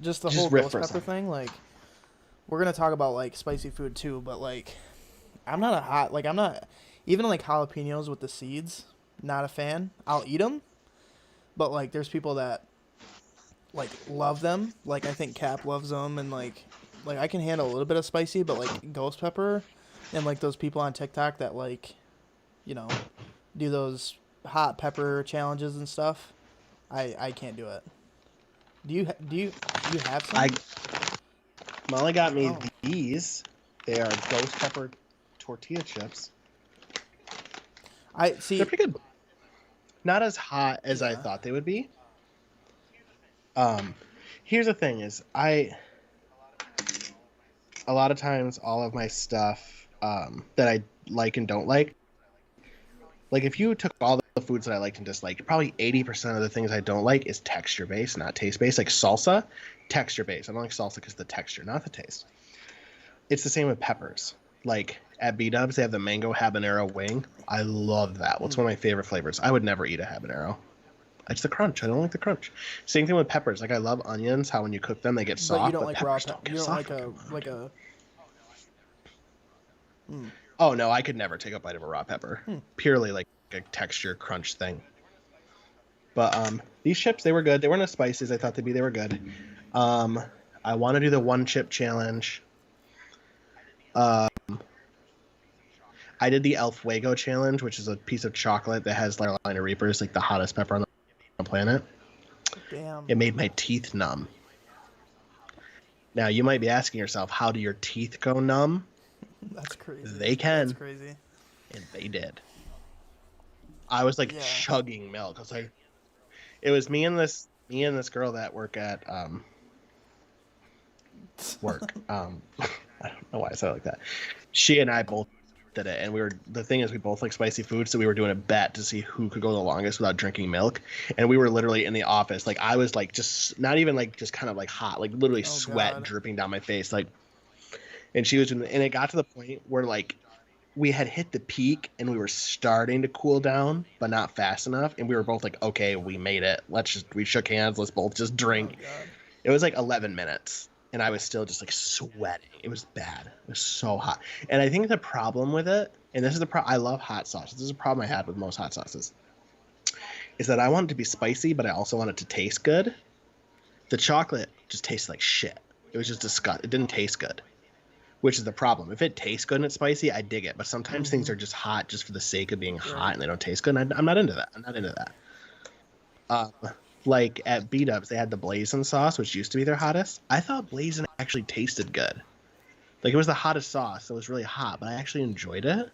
Just the whole ghost pepper thing. Like, we're going to talk about, like, spicy food, too, but, like, I'm not even, like, jalapenos with the seeds, not a fan. I'll eat them, but, like, there's people that, like, love them. Like, I think Cap loves them, and, like I can handle a little bit of spicy, but, like, ghost pepper, and, like, those people on TikTok that, like, you know, do those hot pepper challenges and stuff, I can't do it. Do you have some? Molly got me these. They are ghost pepper tortilla chips. They're pretty good. Not as hot as I thought they would be. Here's the thing: is a a lot of times all of my stuff that I like and don't like if you took all the foods that I liked and disliked, probably 80% of the things I don't like is texture based, not taste based. Like salsa, texture based. I don't like salsa because the texture, not the taste. It's the same with peppers. Like at B-Dubs, they have the mango habanero wing. I love that. Well, it's one of my favorite flavors. I would never eat a habanero. It's the crunch. I don't like the crunch. Same thing with peppers. Like I love onions. How when you cook them, they get soft. But you don't like peppers raw. don't get You don't soft. like a. Oh no, I could never take a bite of a raw pepper. Purely like a texture crunch thing. But these chips, they were good. They weren't as spicy as I thought they'd be. They were good. I want to do the one chip challenge. I did the El Fuego challenge, which is a piece of chocolate that has Carolina Reapers, like the hottest pepper on the planet. Damn. It made my teeth numb. Now you might be asking yourself, how do your teeth go numb? That's crazy. They can. That's crazy. And they did. I was like chugging milk. I was like, it was me and this girl that work at work. I don't know why I said it like that. She and I both did it, and the thing is we both like spicy food, so we were doing a bet to see who could go the longest without drinking milk. And we were literally in the office, like I was like just not even like just kind of like hot, like literally sweat dripping down my face, like. And she was and it got to the point where like we had hit the peak and we were starting to cool down, but not fast enough. And we were both like, okay, we made it. We shook hands. Let's both just drink. It was like 11 minutes and I was still just like sweating. It was bad. It was so hot. And I think the problem with it, and this is the problem, I love hot sauce. This is a problem I had with most hot sauces, is that I want it to be spicy, but I also want it to taste good. The chocolate just tastes like shit. It was just disgusting. It didn't taste good. Which is the problem. If it tastes good and it's spicy, I dig it. But sometimes things are just hot just for the sake of being hot and they don't taste good. And I'm not into that. I'm not into that. Like at B-Dubs, they had the blazing sauce, which used to be their hottest. I thought blazing actually tasted good. Like it was the hottest sauce. It was really hot, but I actually enjoyed it.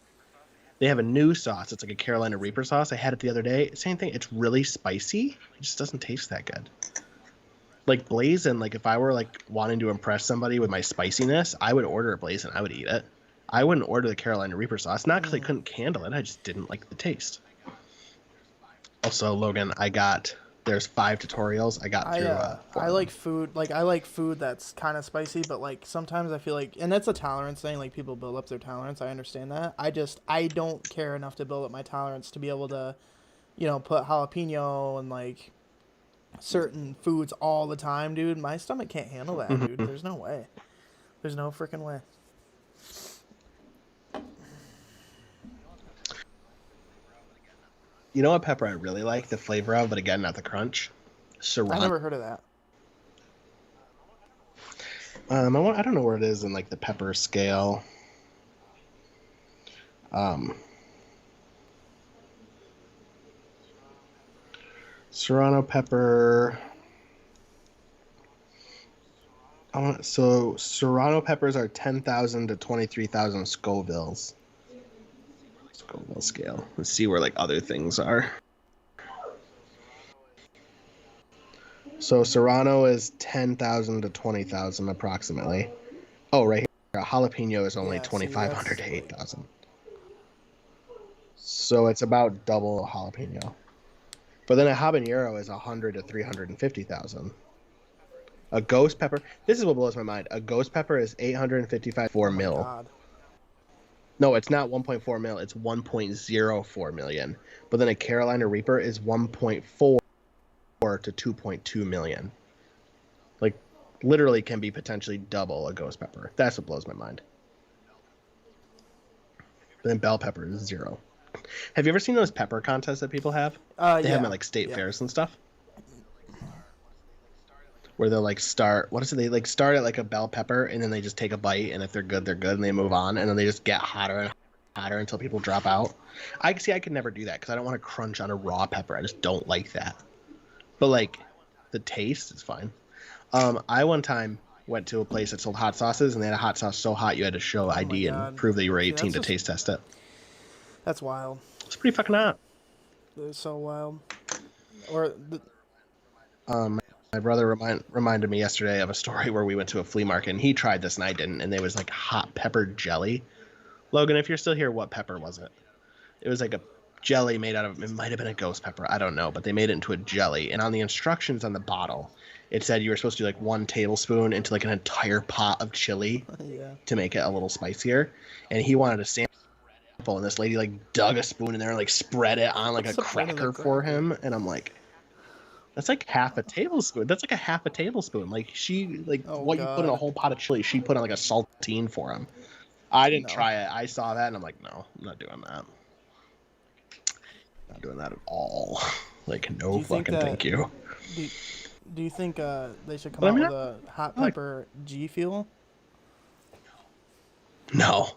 They have a new sauce. It's like a Carolina Reaper sauce. I had it the other day. Same thing. It's really spicy. It just doesn't taste that good. Like blazing, like if I were like wanting to impress somebody with my spiciness, I would order a blazing. I would eat it. I wouldn't order the Carolina Reaper sauce, not because I couldn't handle it. I just didn't like the taste. Also, Logan, there's 5 tutorials I got through. I like food. Like I like food that's kind of spicy, but like sometimes I feel like, and that's a tolerance thing. Like people build up their tolerance. I understand that. I don't care enough to build up my tolerance to be able to, put jalapeno and like certain foods all the time, dude. My stomach can't handle that, dude. There's no way. There's no freaking way. You know what pepper I really like the flavor of, but again, not the crunch? Serrano. I never heard of that. I don't know where it is in like the pepper scale. Serrano pepper. So Serrano peppers are 10,000 to 23,000 Scovilles. Scoville scale. Let's see where like other things are. So Serrano is 10,000 to 20,000 approximately. Oh, right here. A jalapeno is only 2,500 to 8,000. So it's about double a jalapeno. But then a habanero is 100 to 350,000. A ghost pepper. This is what blows my mind. A ghost pepper is 855 mil. God. No, it's not 1.4 mil. It's 1.04 million. But then a Carolina Reaper is 1.4 to 2.2 million. Like, literally can be potentially double a ghost pepper. That's what blows my mind. But then bell pepper is 0. Have you ever seen those pepper contests that people have? They have them at like state fairs and stuff. Where they'll like start, they like start at like a bell pepper and then they just take a bite, and if they're good, and they move on, and then they just get hotter and hotter until people drop out. I could never do that because I don't want to crunch on a raw pepper. I just don't like that. But like the taste is fine. I one time went to a place that sold hot sauces, and they had a hot sauce so hot you had to show ID and prove that you were 18 to taste test it. That's wild. It's pretty fucking hot. It's so wild. My brother reminded me yesterday of a story where we went to a flea market and he tried this and I didn't, and there was like hot pepper jelly. Logan, if you're still here, what pepper was it? It was like a jelly made out of, it might have been a ghost pepper, I don't know, but they made it into a jelly. And on the instructions on the bottle, it said you were supposed to do like 1 tablespoon into like an entire pot of chili to make it a little spicier. And he wanted a sample, and this lady like dug a spoon in there and like spread it on like a cracker for him. And I'm like, that's like half a tablespoon. That's like a half a tablespoon. Like she, like what you put in a whole pot of chili, she put on like a saltine for him. I didn't try it. I saw that and I'm like, no, I'm not doing that. Not doing that at all. Like, no fucking thank you. Do you think they should come out with a hot pepper G Fuel? No.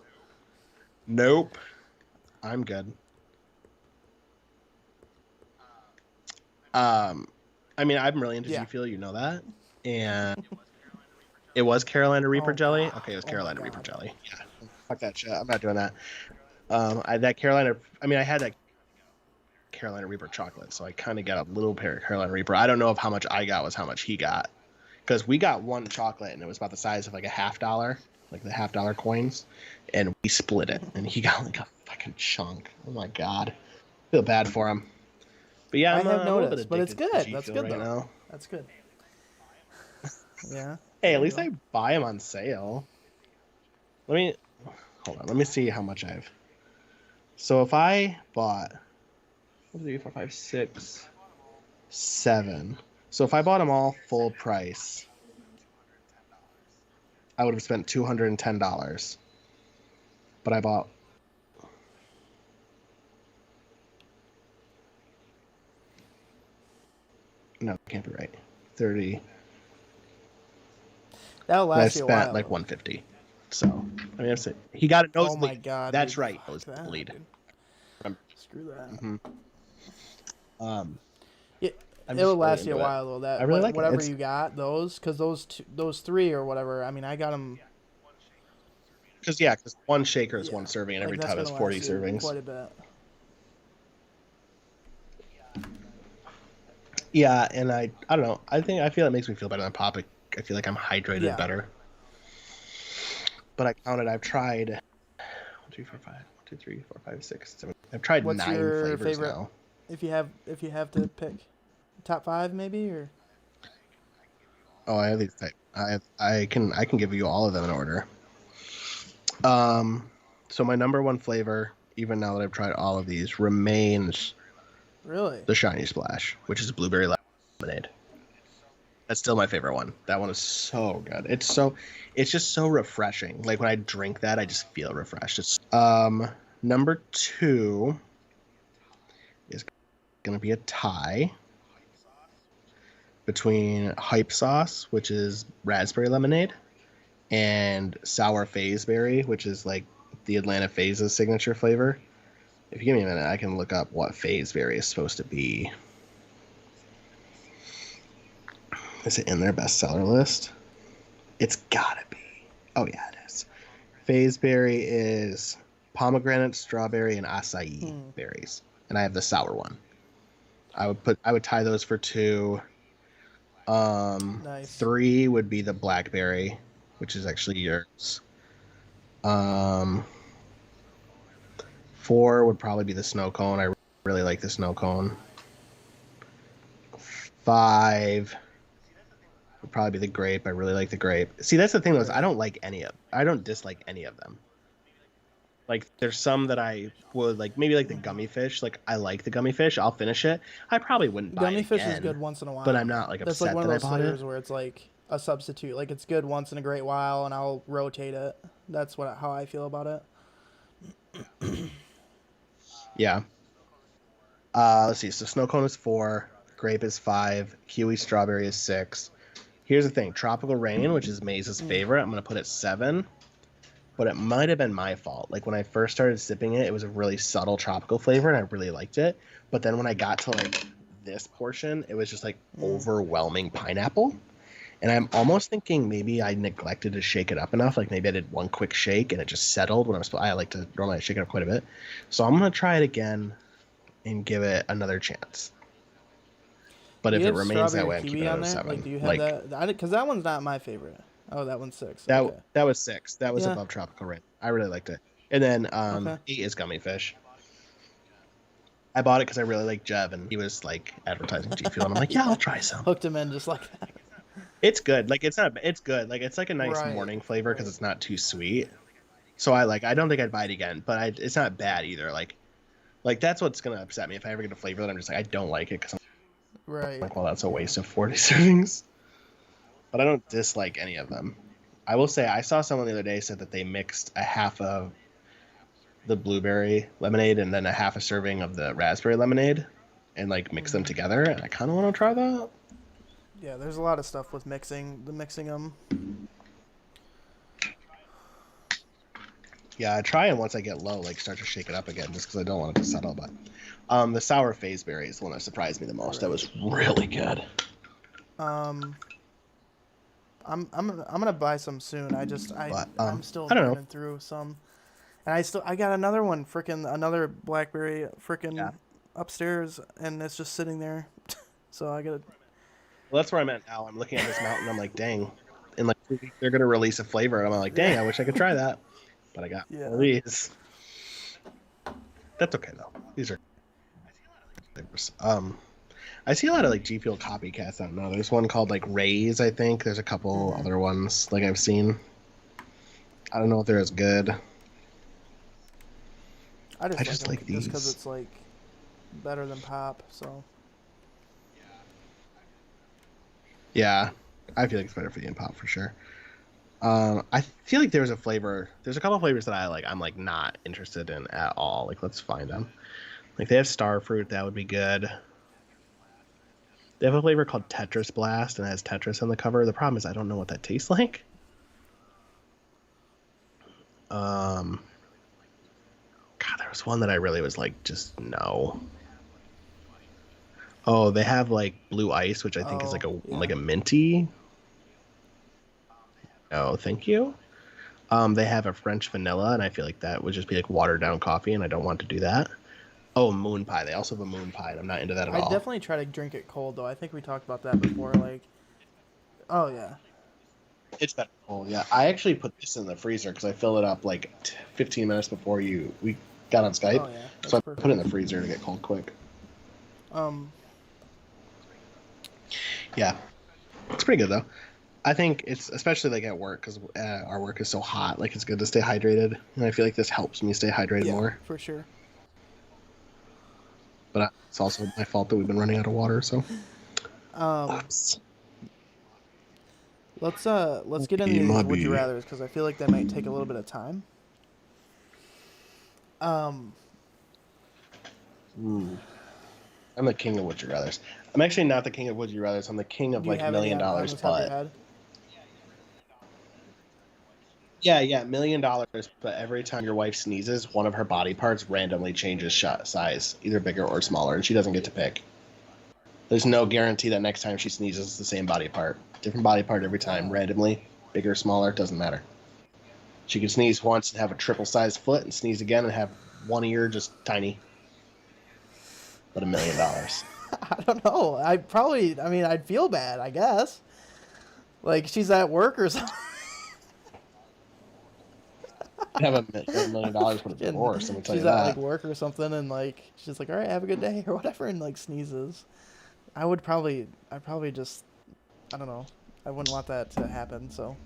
Nope. I'm good. I mean, I'm really into G Fuel, you know that. And it was Carolina Reaper jelly. Okay, it was Carolina Reaper jelly. Yeah. Fuck that shit. I'm not doing that. I had that Carolina Reaper chocolate, so I kind of got a little pair of Carolina Reaper. I don't know if how much I got was how much he got, because we got one chocolate and it was about the size of like a $50, like the $50 coins, and we split it, and he got like a fucking chunk. Oh my god, I feel bad for him. But yeah, I have noticed, but it's good. That's good though. Now. That's good. Yeah. Hey, at least I buy them on sale. Hold on. Let me see how much I've. So if I bought 1, 2, 3, 4, 5, 6, 7. So if I bought them all full price, I would have spent $210. But I bought. No, it can't be right. 30. That'll last you a while. I spent like $150. So I mean, that's it. He got a nosebleed. Oh my god. That's dude, right. Nosebleed. Screw that. Mm-hmm. Yeah, it'll last you a while though. That I really like whatever you got those, because those 3 or whatever. I mean, I got them. Because one shaker is 1 serving, and every tub is 40 servings. Quite a bit. Yeah, and I don't know. I feel it makes me feel better than pop. I feel like I'm hydrated better. But I counted. I've tried 1, 2, 4, 5, 1, 2, 3, 4, 5, 6, 7. I've tried 9 flavors favorite, now. If you have to pick top 5 maybe, or. Oh, I have these. I can give you all of them in order. So my number 1 flavor, even now that I've tried all of these, remains really the Shiny Splash, which is blueberry lemonade. That's still my favorite one. That one is so good. It's just so refreshing. Like when I drink that, I just feel refreshed. It's number 2 is gonna be a tie between Hype Sauce, which is raspberry lemonade, and Sour Phase Berry, which is like the Atlanta Phase's signature flavor. If you give me a minute, I can look up what Phase Berry is supposed to be. Is it in their bestseller list? It's gotta be. Oh yeah, it is. Phase Berry is pomegranate, strawberry, and acai berries, and I have the sour one. I would tie those for 2. Nice. 3 would be the blackberry, which is actually yours. 4 would probably be the snow cone. I really like the snow cone. 5 would probably be the grape. I really like the grape. See, that's the thing though, is I don't dislike any of them. Like there's some that I would like, maybe like the gummy fish. Like I like the gummy fish. I'll finish it. I probably wouldn't buy gummy it fish again, is good once in a while, but I'm not like upset like one that of those I bought flavors it. where it's like a substitute. Like it's good once in a great while, and I'll rotate it. That's how I feel about it. Yeah. Let's see. So snow cone is 4, grape is 5, kiwi strawberry is 6. Here's the thing: tropical rain, which is Maze's favorite, I'm gonna put it 7. But it might have been my fault. Like when I first started sipping it, it was a really subtle tropical flavor, and I really liked it. But then when I got to like this portion, it was just like overwhelming pineapple. And I'm almost thinking maybe I neglected to shake it up enough. Like maybe I did one quick shake and it just settled when I like to normally shake it up quite a bit. So I'm gonna try it again and give it another chance. But Do if you it have remains that strawberry way, I'm keeping kiwi it on at a there? 7. Like, do you have that? Because that one's not my favorite. Oh, that one's 6. Okay. That was 6. That was Yeah. above tropical rain. I really liked it. And then Okay. 8 is gummy fish. I bought it because I really like Jev, and he was like advertising G Fuel, and I'm like, yeah, I'll try some. Hooked him in just like that. It's good. Like it's not. It's good. Like it's like a nice Right, morning flavor because it's not too sweet. So I don't think I'd buy it again, but it's not bad either. Like that's what's gonna upset me if I ever get a flavor that I'm just like I don't like it because I'm Right. like, well, that's a waste of 40 servings. But I don't dislike any of them. I will say I saw someone the other day said that they mixed a half of the blueberry lemonade and then a half a serving of the raspberry lemonade and like mix them together, and I kind of want to try that. Yeah, there's a lot of stuff with mixing them. Yeah, I try and once I get low, like start to shake it up again, just because I don't want it to settle. But the sour phase berry is the one that surprised me the most. Right. That was really good. I'm gonna buy some soon. I'm still burning through some, and I got another one, another blackberry upstairs, and it's just sitting there. So I gotta. Well, that's where I'm at now. I'm looking at this mountain. I'm like, dang, in like 2 weeks they're gonna release a flavor, and I'm like, dang, I wish I could try that, but I got all these. That's okay though. These are flavors. I see a lot of like G Fuel copycats. I don't know. There's one called like Rays, I think. There's a couple other ones like I've seen. I don't know if they're as good. I just like these just because it's like better than pop. So. Yeah, I feel like it's better for you in pop for sure. I feel like there's a couple flavors that I'm like not interested in at all. Like let's find them. Like they have star fruit, that would be good. They have a flavor called Tetris Blast, and it has Tetris on the cover. The problem is I don't know what that tastes like. God, there was one that I really was like, just no. Oh, they have like blue ice, which I think is like a minty. No, thank you. They have a French vanilla, and I feel like that would just be like watered down coffee, and I don't want to do that. Oh, moon pie. They also have a moon pie, and I'm not into that at all. I definitely try to drink it cold, though. I think we talked about that before. Like, oh, yeah. It's better cold, yeah. I actually put this in the freezer because I filled it up like 15 minutes before we got on Skype. Oh, yeah. So I put it in the freezer to get cold quick. Yeah. It's pretty good, though. I think it's especially like at work because our work is so hot. Like, it's good to stay hydrated. And I feel like this helps me stay hydrated more. For sure. But it's also my fault that we've been running out of water, so. Oops. Let's get into these would you rathers because I feel like that might take a little bit of time. I'm the king of would you rathers. I'm actually not the king of would you rathers. I'm the king of like $1 million, but yeah, $1 million. But every time your wife sneezes, one of her body parts randomly changes size, either bigger or smaller, and she doesn't get to pick. There's no guarantee that next time she sneezes, it's the same body part. Different body part every time, randomly, bigger, smaller, doesn't matter. She can sneeze once and have a triple-sized foot, and sneeze again and have one ear just tiny. But $1 million. I don't know. I'd feel bad, I guess. Like she's at work or something. Have $1 million for the divorce. Let me tell you that. She's at like work or something, and like she's like, "All right, have a good day" or whatever, and like sneezes. I'd probably just, I don't know. I wouldn't want that to happen. So,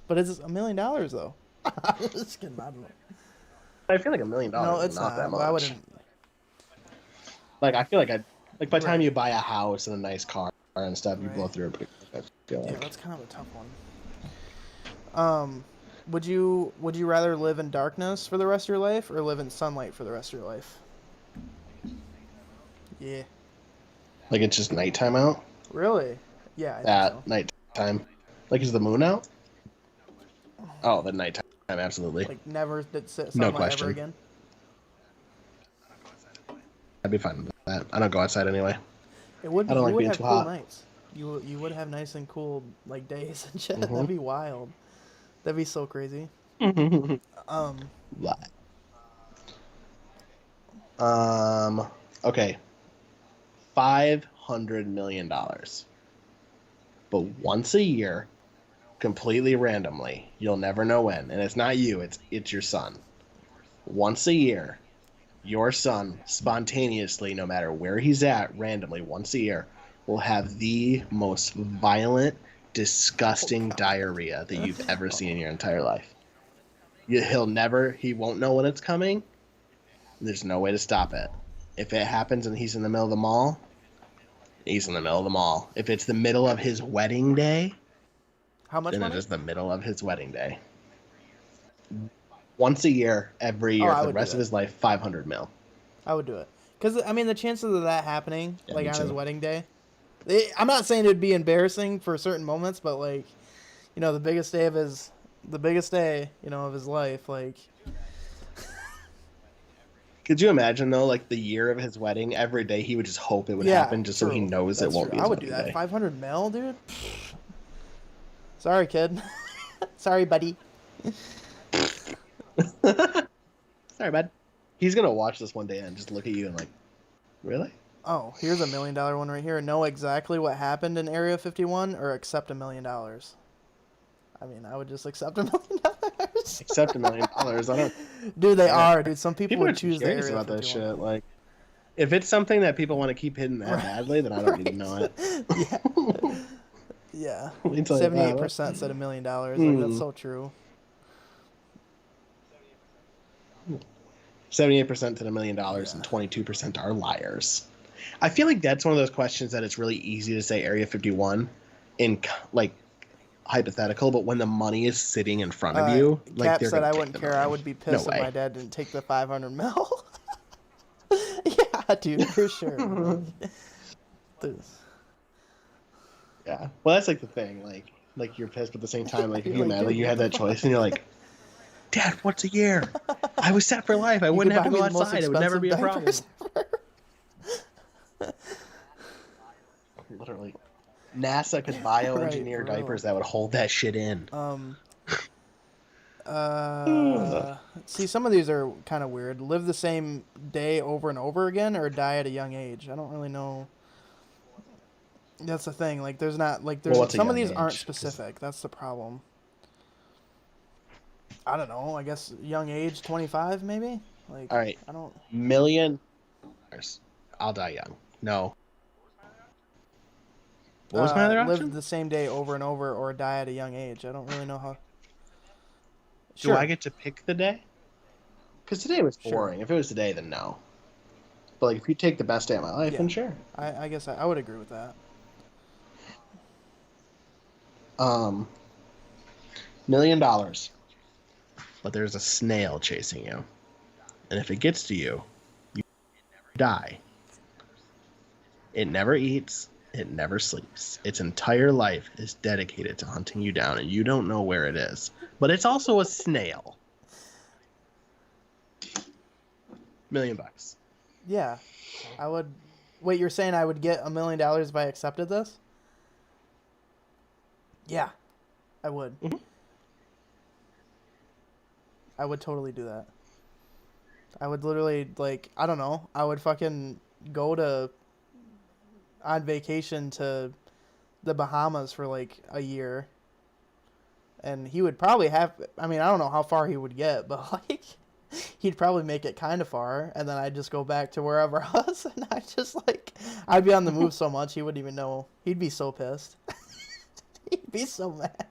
but it's $1 million though. I'm just kidding. I don't know. I feel like $1 million. No, it's not that much. I wouldn't. Like I feel like by the time you buy a house and a nice car and stuff, you blow through it. Yeah, that's kind of a tough one. Would you rather live in darkness for the rest of your life or live in sunlight for the rest of your life? Yeah. Like it's just nighttime out? Really? Yeah. Nighttime. Like is the moon out? Oh, the nighttime, absolutely. Like never sunlight no question. Ever again? I'd be fine with that. I don't go outside anyway. It would be. I don't like being have too cool hot. Nights. You would have nice and cool like days and shit. That'd be wild. That'd be so crazy. What? Okay. $500 million. But once a year, completely randomly, you'll never know when, and it's not you, it's your son. Once a year, your son spontaneously, no matter where he's at, randomly, once a year, will have the most violent, disgusting diarrhea that you've ever seen in your entire life. He won't know when it's coming. There's no way to stop it. If it happens and he's in the middle of the mall, he's in the middle of the mall. If it's the middle of his wedding day, how much then money? it is the middle of his wedding day. Once a year, every year, for the rest of his life, 500 mil. I would do it. Because, I mean, the chances of that happening, like, on his wedding day, I'm not saying it'd be embarrassing for certain moments, but, like, you know, the biggest day, you know, of his life, like... Could you imagine, though, like, the year of his wedding, every day he would just hope it would happen just so he knows it won't be his wedding day. I would do that. 500 mil, dude? Sorry, kid. Sorry, buddy. Sorry, bud. He's going to watch this one day and just look at you and like, really? Oh, here's $1 million one right here. Know exactly what happened in Area 51 or accept $1 million? I mean, I would just accept $1 million. Accept $1 million. I don't. Dude, they are, dude. Some people would choose the Area about 51. That shit. Like, if it's something that people want to keep hidden that badly, then I don't need to know it. Yeah. 78% said $1 million. Like, that's so true. 78% said $1 million, and 22% are liars. I feel like that's one of those questions that it's really easy to say Area 51 in, like, hypothetical, but when the money is sitting in front of you, like, Cap said I wouldn't care. I would be pissed if my dad didn't take the 500 mil. Yeah, dude, for sure. Yeah, well, that's like the thing. Like you're pissed, but at the same time, like, if you're mad, like you had that choice, and you're like, Dad, what's a year? I was set for life. I wouldn't have to go outside. It would never be a problem. Literally. NASA could bioengineer diapers that would hold that shit in. See, some of these are kind of weird. Live the same day over and over again, or die at a young age. I don't really know. That's the thing. Like, there's not like there's some of these aren't specific. That's the problem. I don't know. I guess young age, 25 maybe. Like, all right. I don't. $1 million. I'll die young. No. What was my other option? Live the same day over and over, or die at a young age. I don't really know how. Do I get to pick the day? Because today was boring. If it was today, then no. But like, if you take the best day of my life, then sure. I guess I would agree with that. $1 million. But there's a snail chasing you. And if it gets to you, you die. It never eats. It never sleeps. Its entire life is dedicated to hunting you down, and you don't know where it is. But it's also a snail. $1 million. Yeah. I would... Wait, you're saying I would get $1 million if I accepted this? Yeah. I would. Mm-hmm. I would totally do that. I would literally, like, I don't know. I would fucking go on vacation to the Bahamas for like a year, and he would probably have, I mean, I don't know how far he would get, but like he'd probably make it kind of far, and then I'd just go back to wherever I was, and I'd be on the move so much he wouldn't even know. He'd be so pissed. He'd be so mad.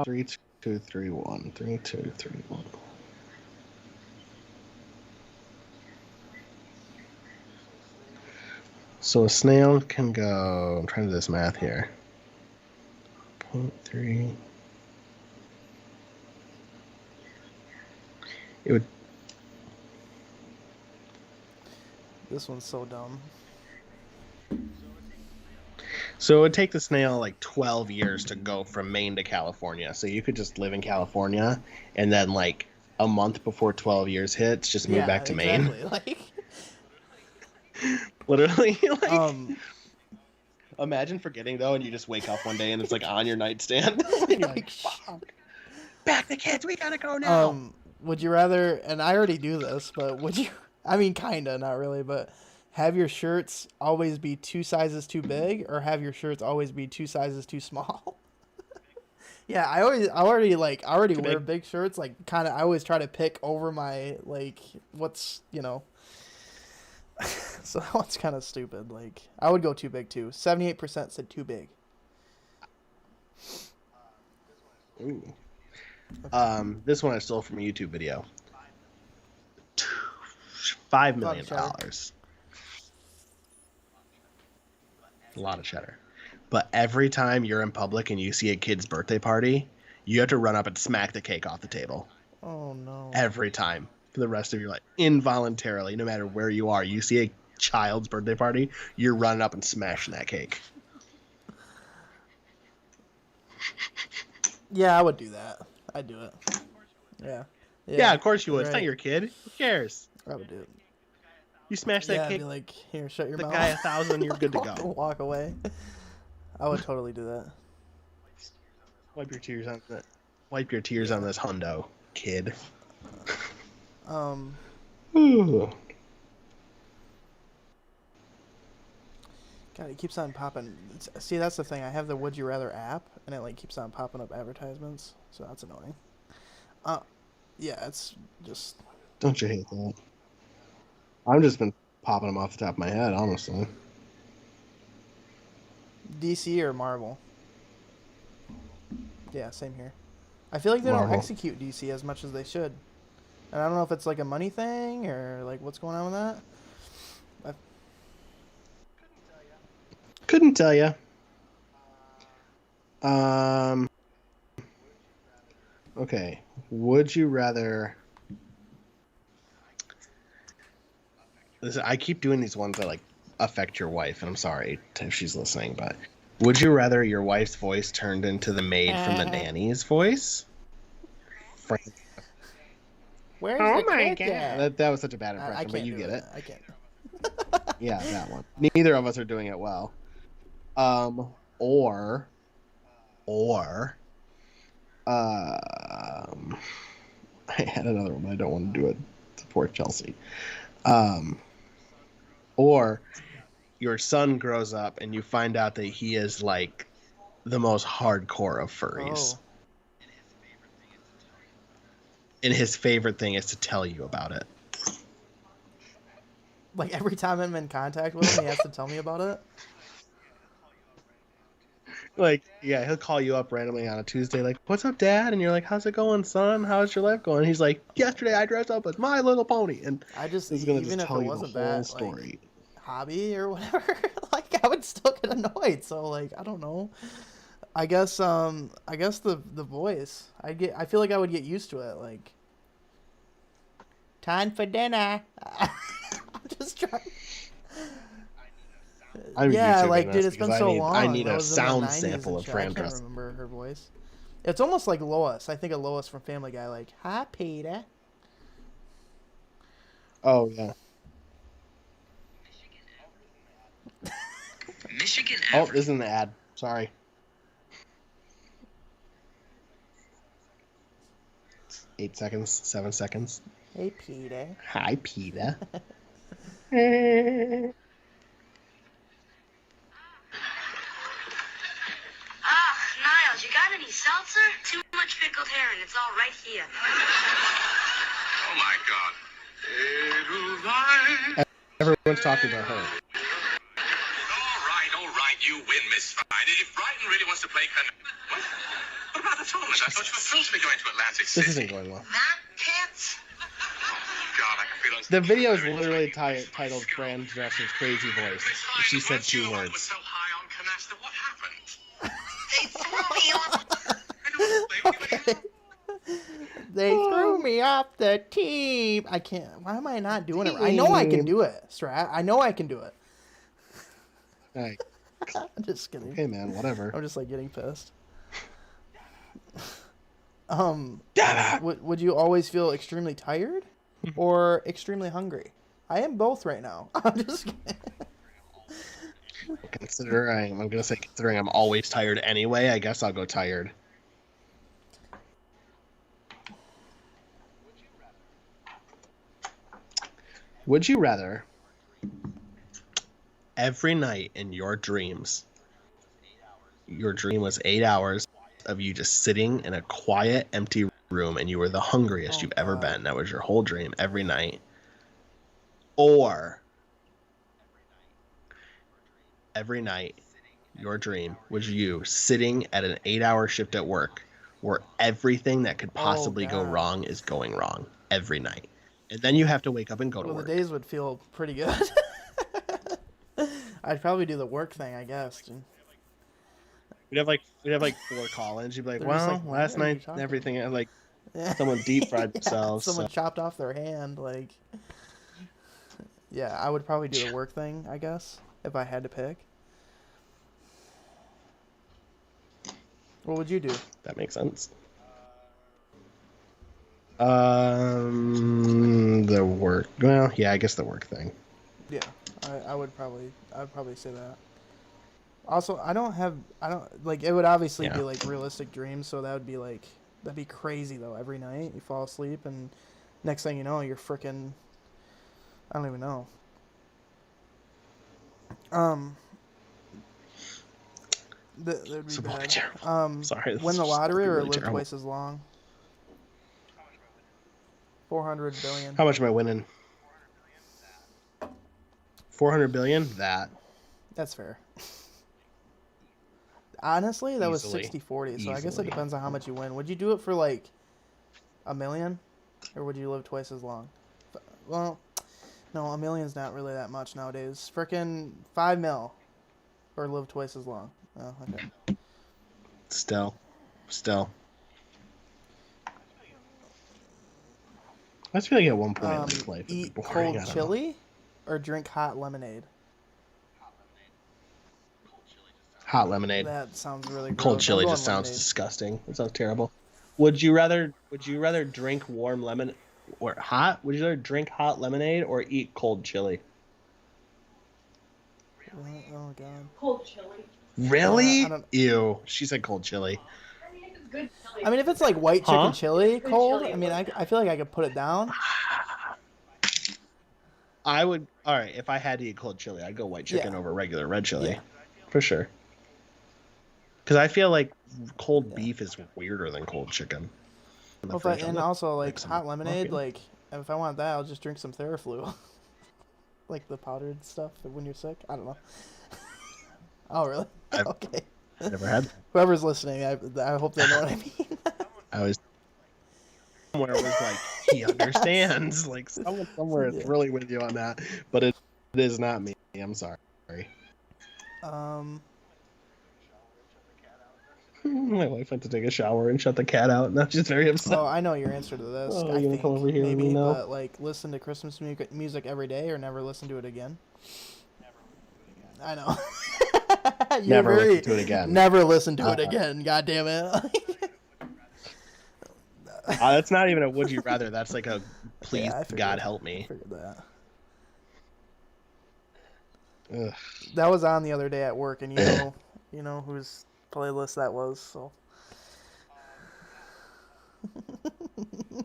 3, 2, 3, 1. 3, 2, 3, 1. So a snail can go... I'm trying to do this math here. 0.3... It would... This one's so dumb. So it would take the snail like 12 years to go from Maine to California. So you could just live in California, and then like a month before 12 years hits, just move back to Maine. Like... Literally, like, imagine forgetting though, and you just wake up one day and it's like on your nightstand. And you're like, fuck. Back the kids, we gotta go now. Would you rather, and I already do this, but would you, I mean, kinda, not really, but have your shirts always be 2 sizes too big, or have your shirts always be 2 sizes too small? Yeah, I already wear big shirts. Like, kind of, I always try to pick over my like what's So that one's kind of stupid. Like, I would go too big too. 78% said too big. Ooh. This one I stole from a YouTube video. $5 million. A lot of cheddar. But every time you're in public and you see a kid's birthday party, you have to run up and smack the cake off the table. Oh no. Every time for the rest of your life. Involuntarily, no matter where you are. You see a child's birthday party, you're running up and smashing that cake. Yeah, I would do that. I'd do it. Yeah, of course you would. Right. It's not your kid. Who cares? I would do it. You smash that cake. Be like, here, shut your mouth. The guy 1,000, you're good to go. Walk away. I would totally do that. Wipe your tears on that. Wipe your tears on this hundo, kid. Ooh. God, it keeps on popping. See, that's the thing. I have the Would You Rather app, and it like keeps on popping up advertisements, so that's annoying. Yeah, it's just. Don't you hate that? I've just been popping them off the top of my head, honestly. DC or Marvel? Yeah, same here. I feel like they don't execute DC as much as they should. And I don't know if it's like a money thing or like what's going on with that. Couldn't tell you. Okay. Would you rather... Listen, I keep doing these ones that like affect your wife, and I'm sorry if she's listening, but would you rather your wife's voice turned into the maid from the nanny's voice? Where's oh the my god! That was such a bad impression, but you get it. I can't. Yeah, that one. Neither of us are doing it well. Or I had another one, but I don't want to do it. Support Chelsea. Or your son grows up and you find out that he is like the most hardcore of furries. Oh. And his favorite thing is to tell you about it. Like every time I'm in contact with him, he has to tell me about it? Like, yeah, he'll call you up randomly on a Tuesday, like, what's up, Dad? And you're like, how's it going, son? How's your life going? And he's like, yesterday I dressed up as My Little Pony. And I just, he's gonna even just if tell it you wasn't the whole that story. Like, hobby or whatever, like I would still get annoyed. So like, I don't know. I guess the voice. I feel like I would get used to it. Like, time for dinner. I'm just trying. Yeah, like, dude, it's been so long. I need That a was in the sound 90s sample and of shit. Fran I can't Drescher. remember her voice. It's almost like Lois. I think of Lois from Family Guy. Like, hi, Peter. Oh, yeah. Michigan. Oh, this is an ad. Sorry. It's 8 seconds, 7 seconds. Hey, Peter. Hi, Peter. Niles, you got any seltzer? Too much pickled herring. It's all right here. Oh my God. Everyone's talking about her. All right, you win, Miss Fine. If Brighton really wants to play what? What about the tournament? I thought you were thrilled to be going to Atlantic City. This isn't going well. That pants? Oh God, I can feel The video is literally titled Fran Drescher's Crazy Voice. She said 2 words. Was so high on canasta. What happened? They threw me off. They threw me off the team. I can't. Why am I not doing it? I know I can do it, Strat. I know I can do it. Hey. I'm just kidding. Okay, man, whatever. I'm just like getting pissed. Would you always feel extremely tired or extremely hungry? I am both right now. I'm just kidding. Considering I'm always tired anyway, I guess I'll go tired. Would you rather every night in your dream was 8 hours of you just sitting in a quiet, empty room, and you were the hungriest you've ever been. That was your whole dream every night. Or every night, your dream was you sitting at an 8-hour shift at work where everything that could possibly go wrong is going wrong every night. And then you have to wake up and go to work. The days would feel pretty good. I'd probably do the work thing, I guess. We'd have like 4 call-ins. You'd be like, They're well, like, last night everything like someone deep fried themselves. Someone chopped off their hand, like. Yeah, I would probably do the work thing, I guess, if I had to pick. What would you do? That makes sense. The work. Well, yeah, I guess the work thing. Yeah, I would probably say that. Also, I don't like, it would obviously be like realistic dreams, so that'd be crazy though. Every night you fall asleep and next thing you know you're freaking, I don't even know. That would be bad. Sorry. Win the lottery or really live terrible. twice as long? 400 billion. How much am I winning? 400 billion? That's fair. Honestly, that Easily. was 60-40, so I guess it Easily. depends on how much you win. Would you do it for like $1 million, or would you live twice as long? Well, no, $1 million's not really that much nowadays. Frickin' 5 mil, or live twice as long. Oh, okay. Still. I just feel like at one point in life it'd Eat be boring. cold chili, or drink hot lemonade? Hot lemonade. That sounds really gross. Cold chili I'm going just sounds lemonade. disgusting. It sounds terrible. Would you rather drink warm lemon or hot? Would you rather drink hot lemonade or eat cold chili? Oh god. Cold chili. Really? I don't- Ew. She said cold chili. I mean, it's good chili. I mean, if it's like white chicken chili Good cold, chili I mean, I feel like I could put it down. I would. All right, if I had to eat cold chili, I'd go white chicken over regular red chili. Yeah. For sure. Because I feel like cold beef is weirder than cold chicken. And also, like, some hot lemonade, muffin. like, if I want that, I'll just drink some Theraflu. Like the powdered stuff when you're sick. I don't know. Oh, really? Okay. Never had that. Whoever's listening, I hope they know what I mean. I was somewhere was like, he understands. Like, someone somewhere is really with you on that. But it is not me. I'm sorry. My wife went to take a shower and shut the cat out. Now she's very upset. Oh, I know your answer to this. Oh, I you gonna think come over here maybe, and know? but like listen to Christmas music every day or never listen to it again. I know. Never listen to it again. Never listen to it again. God damn it. That's not even a would you rather. That's like a please God help I me. figured that. Ugh. That was on the other day at work, and you know whose playlist that was. So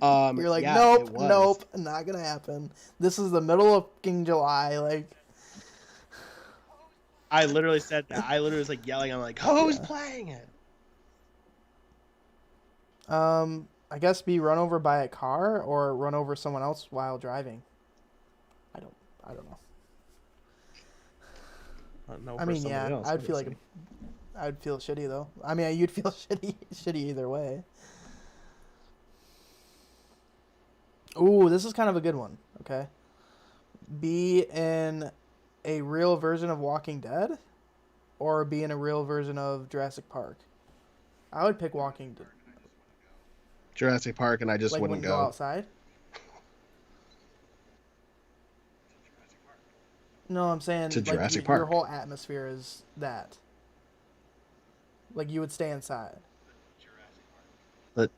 you're like, yeah, nope, not gonna happen. This is the middle of King July, like. I literally said that. I literally was like yelling. I'm like, who's playing it? I guess be run over by a car or run over someone else while driving. I don't know. I mean, yeah, I'd feel like I'd feel shitty though. I mean, you'd feel shitty either way. Ooh, this is kind of a good one. Okay, be in a real version of Walking Dead, or be in a real version of Jurassic Park. I would pick Walking Dead. Jurassic Park, and I just Like wouldn't when you go outside. No, I'm saying To like Jurassic your Park. whole atmosphere is that. Like you would stay inside. But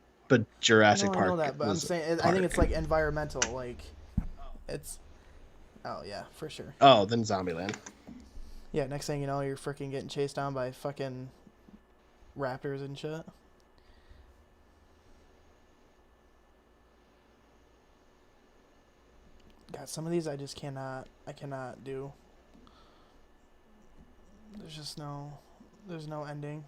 Jurassic Park. I know that, but I'm saying I think it's like environmental. Like, it's. Oh yeah, for sure. Oh, then Zombieland. Yeah, next thing you know, you're freaking getting chased down by fucking raptors and shit. God, some of these I just cannot. I cannot do. there's no ending.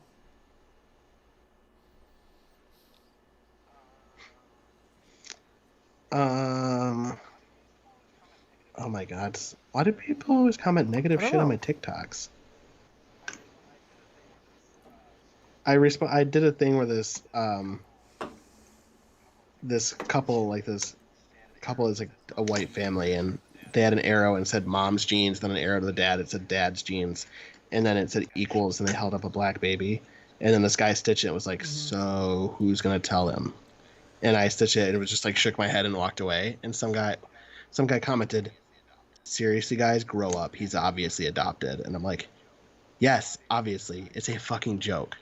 Oh my god. Why do people always comment negative shit on my TikToks? I did a thing where this couple is like a white family, and they had an arrow and said mom's jeans, then an arrow to the dad, it said dad's jeans, and then it said equals, and they held up a black baby, and then this guy stitched it and was like, so who's gonna tell him? And I stitched it and it was just like shook my head and walked away, and some guy commented, seriously guys, grow up, he's obviously adopted. And I'm like, yes, obviously it's a fucking joke.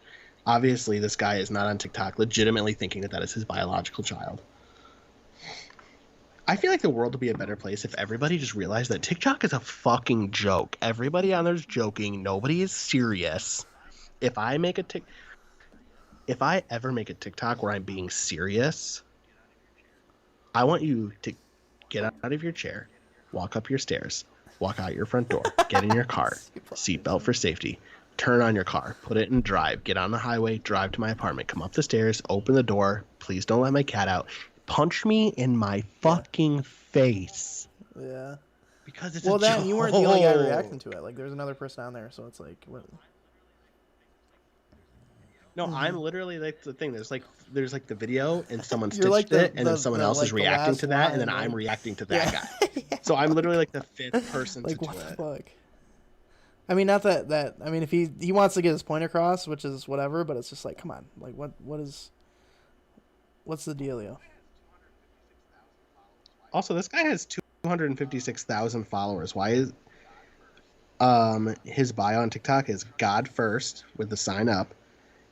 Obviously this guy is not on TikTok legitimately thinking that is his biological child. I feel like the world would be a better place if everybody just realized that TikTok is a fucking joke. Everybody on there's joking. Nobody is serious. If I ever make a TikTok where I'm being serious, I want you to get out of your chair, walk up your stairs, walk out your front door, get in your car, seatbelt for safety, turn on your car, put it in drive, get on the highway, drive to my apartment, come up the stairs, open the door, please don't let my cat out, punch me in my fucking face. Yeah. Because it's well, a then joke. You weren't the only guy reacting to it. Like, there's another person on there, so it's like, what? No, I'm literally like the thing. There's like the video, and someone stitched it, and then someone else is reacting to that, and then I'm reacting to that guy. Yeah. So I'm literally like the fifth person like, to do what it. The fuck? I mean, not that. I mean, if he wants to get his point across, which is whatever, but it's just like, come on, like, what's the dealio? Also, this guy has 256,000 followers. Why is his bio on TikTok is God first with the sign up.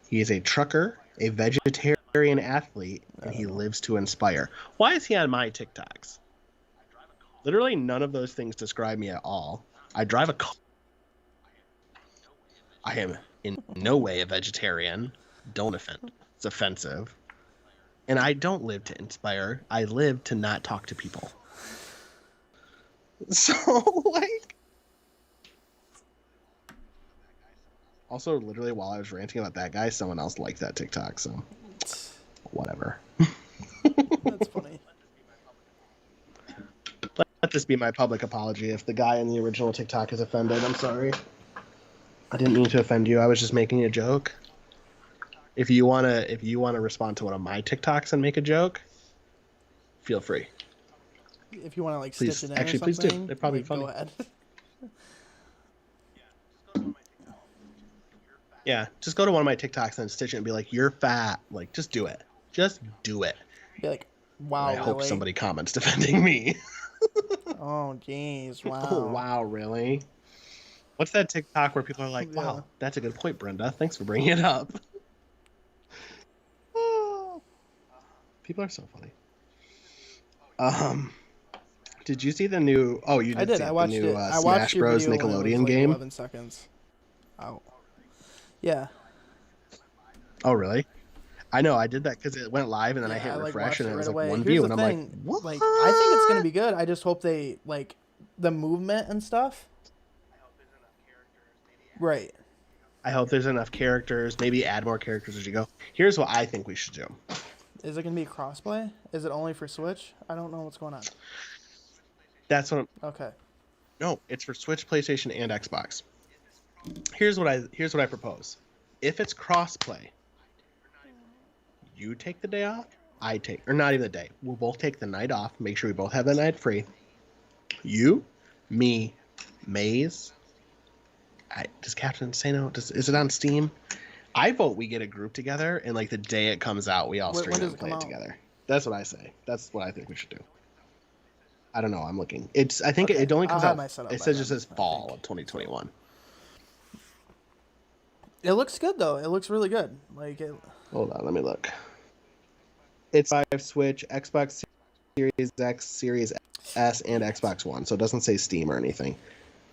He is a trucker, a vegetarian athlete, and he lives to inspire. Why is he on my TikToks? Literally none of those things describe me at all. I drive a car. I am in no way a vegetarian. Don't offend. It's offensive. And I don't live to inspire. I live to not talk to people. So, like... Also, literally, while I was ranting about that guy, someone else liked that TikTok, so... Whatever. That's funny. Let this be my public apology. If the guy in the original TikTok is offended, I'm sorry. I didn't mean to offend you. I was just making a joke. If you wanna respond to one of my TikToks and make a joke, feel free. If you wanna like please, stitch it in actually, or something, please do. They're probably like, funny. Go ahead. Yeah, just go to one of my TikToks and stitch it and be like, "You're fat." Like, just do it. Just do it. Be like, wow. And I hope somebody comments defending me. Oh, jeez, wow. Oh, wow, really? What's that TikTok where people are like, wow, that's a good point, Brenda. Thanks for bringing it up. People are so funny. Did you see the new... Oh, you did. I did. See I watched the new it. I Smash watched your Bros. video when it was, Nickelodeon like, game? 11 seconds. Out. Yeah. Oh, really? I know. I did that because it went live, and then I hit refresh, and it was like one view, and I'm like, what? Like, I think it's gonna be good. I just hope they like the movement and stuff. Right. I hope there's enough characters. Maybe add more characters as you go. Here's what I think we should do. Is it gonna be crossplay? Is it only for Switch? I don't know what's going on. That's what. Okay. No, it's for Switch, PlayStation, and Xbox. Here's what I propose. If it's crossplay, you take the day off. Or not even the day. We'll both take the night off. Make sure we both have the night free. You, me, Maze. Does Captain Insano? Is it on Steam? I vote we get a group together, and like the day it comes out, we all stream it and play it together. That's what I say. That's what I think we should do. I don't know. I'm looking. I think it only comes out. It says fall of 2021. It looks good though. It looks really good. Like it. Hold on, let me look. It's 5 Switch, Xbox Series X, Series S, and Xbox One. So it doesn't say Steam or anything.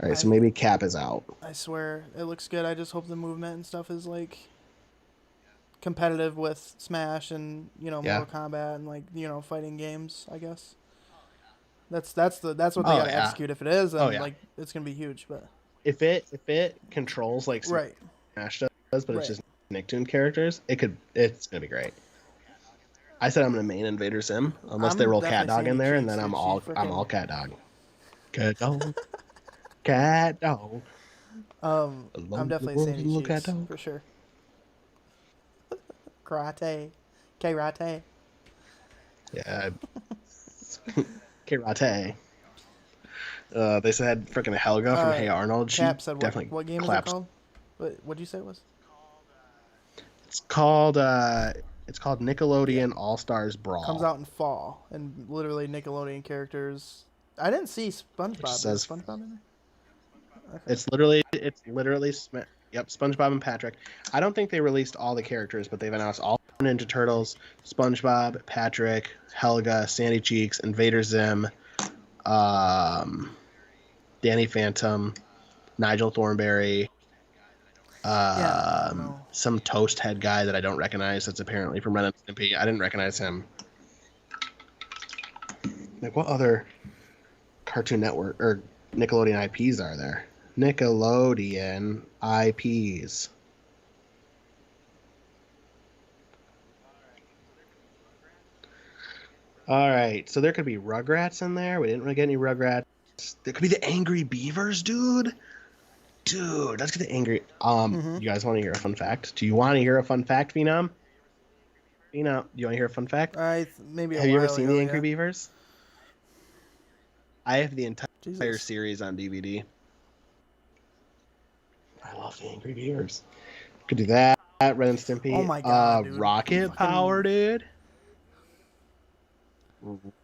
All right, so maybe Cap is out. I swear, it looks good. I just hope the movement and stuff is like competitive with Smash and Mortal Kombat and like fighting games. I guess that's what they gotta execute. If it is, then like it's gonna be huge. But if it controls like Right. Smash does, but it's Right. just Nicktoon characters, it's gonna be great. I said I'm gonna main Invader Sim unless they I'm roll Cat definitely Dog in Sandy there, and Cheeks, then dude. I'm She all freaking Cat Dog. Cat Dog. Cat Dog. I'm definitely Sandy Little Cat Cheeks Dog. for sure. Karate. Karate. Yeah. Karate. They said freaking Helga from Hey Arnold. She Cap said definitely what game is it claps. called? What'd you say it was? It's called Nickelodeon Yeah. All Stars Brawl. Comes out in fall, and literally Nickelodeon characters. I didn't see SpongeBob. Says Is SpongeBob in there? Okay. it's literally yep, SpongeBob and Patrick. I don't think they released all the characters, but they've announced all Ninja Turtles, SpongeBob, Patrick, Helga, Sandy Cheeks, Invader Zim, Danny Phantom, Nigel Thornberry, Yeah, I don't know. some toast head guy that I don't recognize. That's apparently from Ren and Stimpy. I didn't recognize him. Like, what other Cartoon Network or Nickelodeon IPs are there? Nickelodeon IPs. All right, so there could be Rugrats in there. We didn't really get any Rugrats. There could be the Angry Beavers, dude. Dude, let's get the Angry. You guys want to hear a fun fact? Do you want to hear a fun fact, Phenom? Phenom, do you want to hear a fun fact? Maybe a Have you ever while seen ago, the Angry yeah. Beavers? I have the entire Jesus. series on DVD. I love the Angry Beavers. Could do that. Ren and Stimpy. Oh my god, dude. Rocket Fucking- Power, dude.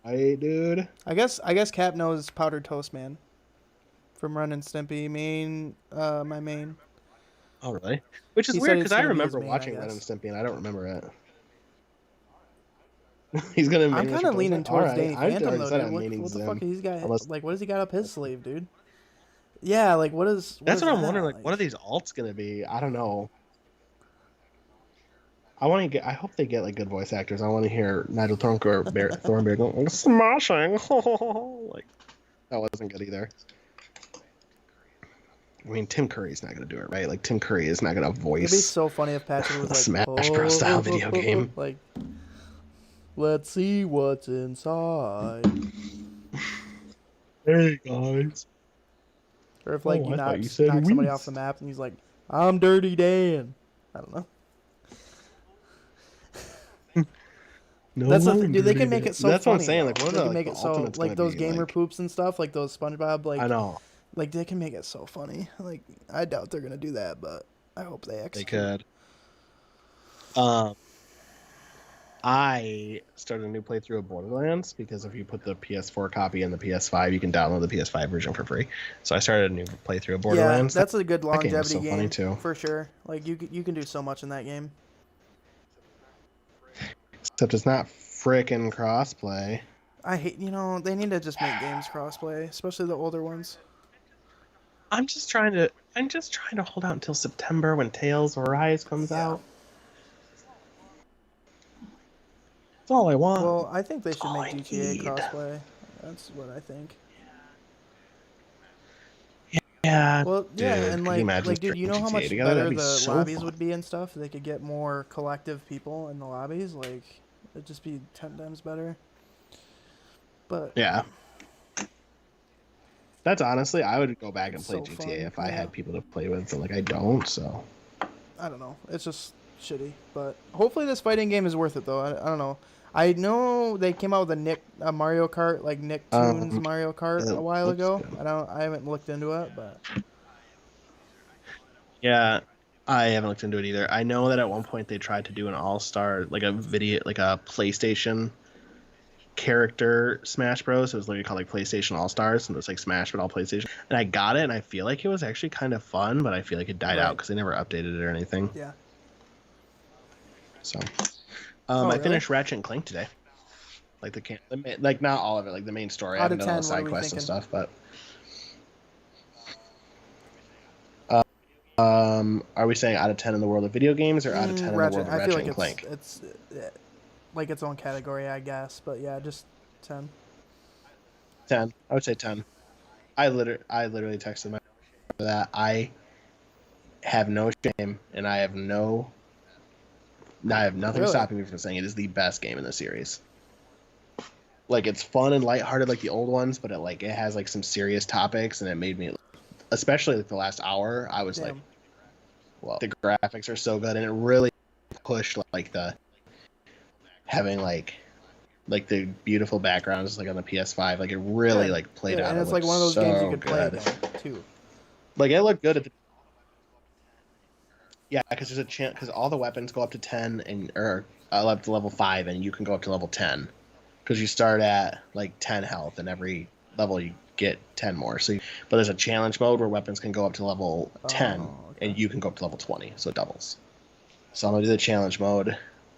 Right, dude. I guess Cap knows Powdered Toast Man from Ren and Stimpy. My main. Oh, really? Which is He said weird it's because I gonna be remember his main, watching I Ren and guess. Stimpy and I don't remember it. He's gonna. I'm kind of leaning towards Danny Phantom though, said, dude. I'm meaning What the Zim. fuck he's got? Unless- Like, what has he got up his sleeve, dude? Yeah, like what is? That's what I'm that? wondering. Like, what are these alts gonna be? I don't know. I hope they get like good voice actors. I want to hear Nigel Thornberry going smashing. Like that wasn't good either. I mean, Tim Curry's not gonna do it, right? Like Tim Curry is not gonna voice. It'd be so funny if Patrick was like Smash Bros. Style video game. Like, let's see what's inside. Hey guys. Or if like Oh, you I thought knock you said somebody Wheats. off the map and he's like, "I'm Dirty Dan." I don't know. No, That's the thing, dude. They can make it so. That's funny, what I'm saying. though. Like, what they are can the, make like, it the so ultimate's like gonna those be, gamer like, poops and stuff, like those SpongeBob. Like I know like they can make it so funny. Like I doubt they're gonna do that, but I hope they they execute. could. I started a new playthrough of Borderlands because if you put the PS4 copy in the PS5, you can download the PS5 version for free. So I started a new playthrough of Borderlands. Yeah, that's a good game was longevity so game funny, too. for sure. Like you can do so much in that game. Except it's not frickin' crossplay. I hate they need to just make games crossplay, especially the older ones. I'm just trying to hold out until September when Tales of Arise comes Yeah. out. That's all I want. Well, I think they should all make I GTA need. crossplay. That's what I think. Yeah. Well, dude, yeah, and could you imagine dude, you know how GTA much together? better That'd be the so lobbies fun. would be and stuff. They could get more collective people in the lobbies. Like, it'd just be 10 times better. But Yeah. That's honestly, I would go back and play So GTA fun, if I yeah. had people to play with, but like I don't, so. I don't know. It's just shitty. But hopefully this fighting game is worth it, though. I don't know. I know they came out with a Mario Kart, like Nicktoons Mario Kart a while looks ago. good. I haven't looked into it, but Yeah, I haven't looked into it either. I know that at one point they tried to do an all-star, like a video, like a PlayStation character Smash Bros. It was literally called like PlayStation All Stars, and it was like Smash but all PlayStation. And I got it, and I feel like it was actually kind of fun, but I feel like it died out Right. because they never updated it or anything. yeah. So, Oh, I really? finished Ratchet and Clank today. Like like not all of it, like the main story. I Out haven't of done all 10, the what are side we quests and thinking? stuff, but. Are we saying out of 10 in the world of video games or out of 10 in the world of I Ratchet feel and like Clank? it's like its own category, I guess. But yeah, just 10. 10. I would say 10. I literally texted my that. I have no shame, and I have nothing Really? stopping me from saying it is the best game in the series. Like, it's fun and lighthearted like the old ones, but it has like some serious topics, and it made me, especially like the last hour, I was like, Damn. well, the graphics are so good, and it really pushed like the having like the beautiful backgrounds like on the PS5. Like, it really Good. played Good. out. And It it's like looked one of those games you so could play good. again too. Like, it looked good at the yeah, because there's a chance because all the weapons go up to 10 or up to level 5, and you can go up to level 10 because you start at like 10 health, and every level you get 10 more. But there's a challenge mode where weapons can go up to level 10, Okay. and you can go up to level 20, so it doubles. So I'm gonna do the challenge mode.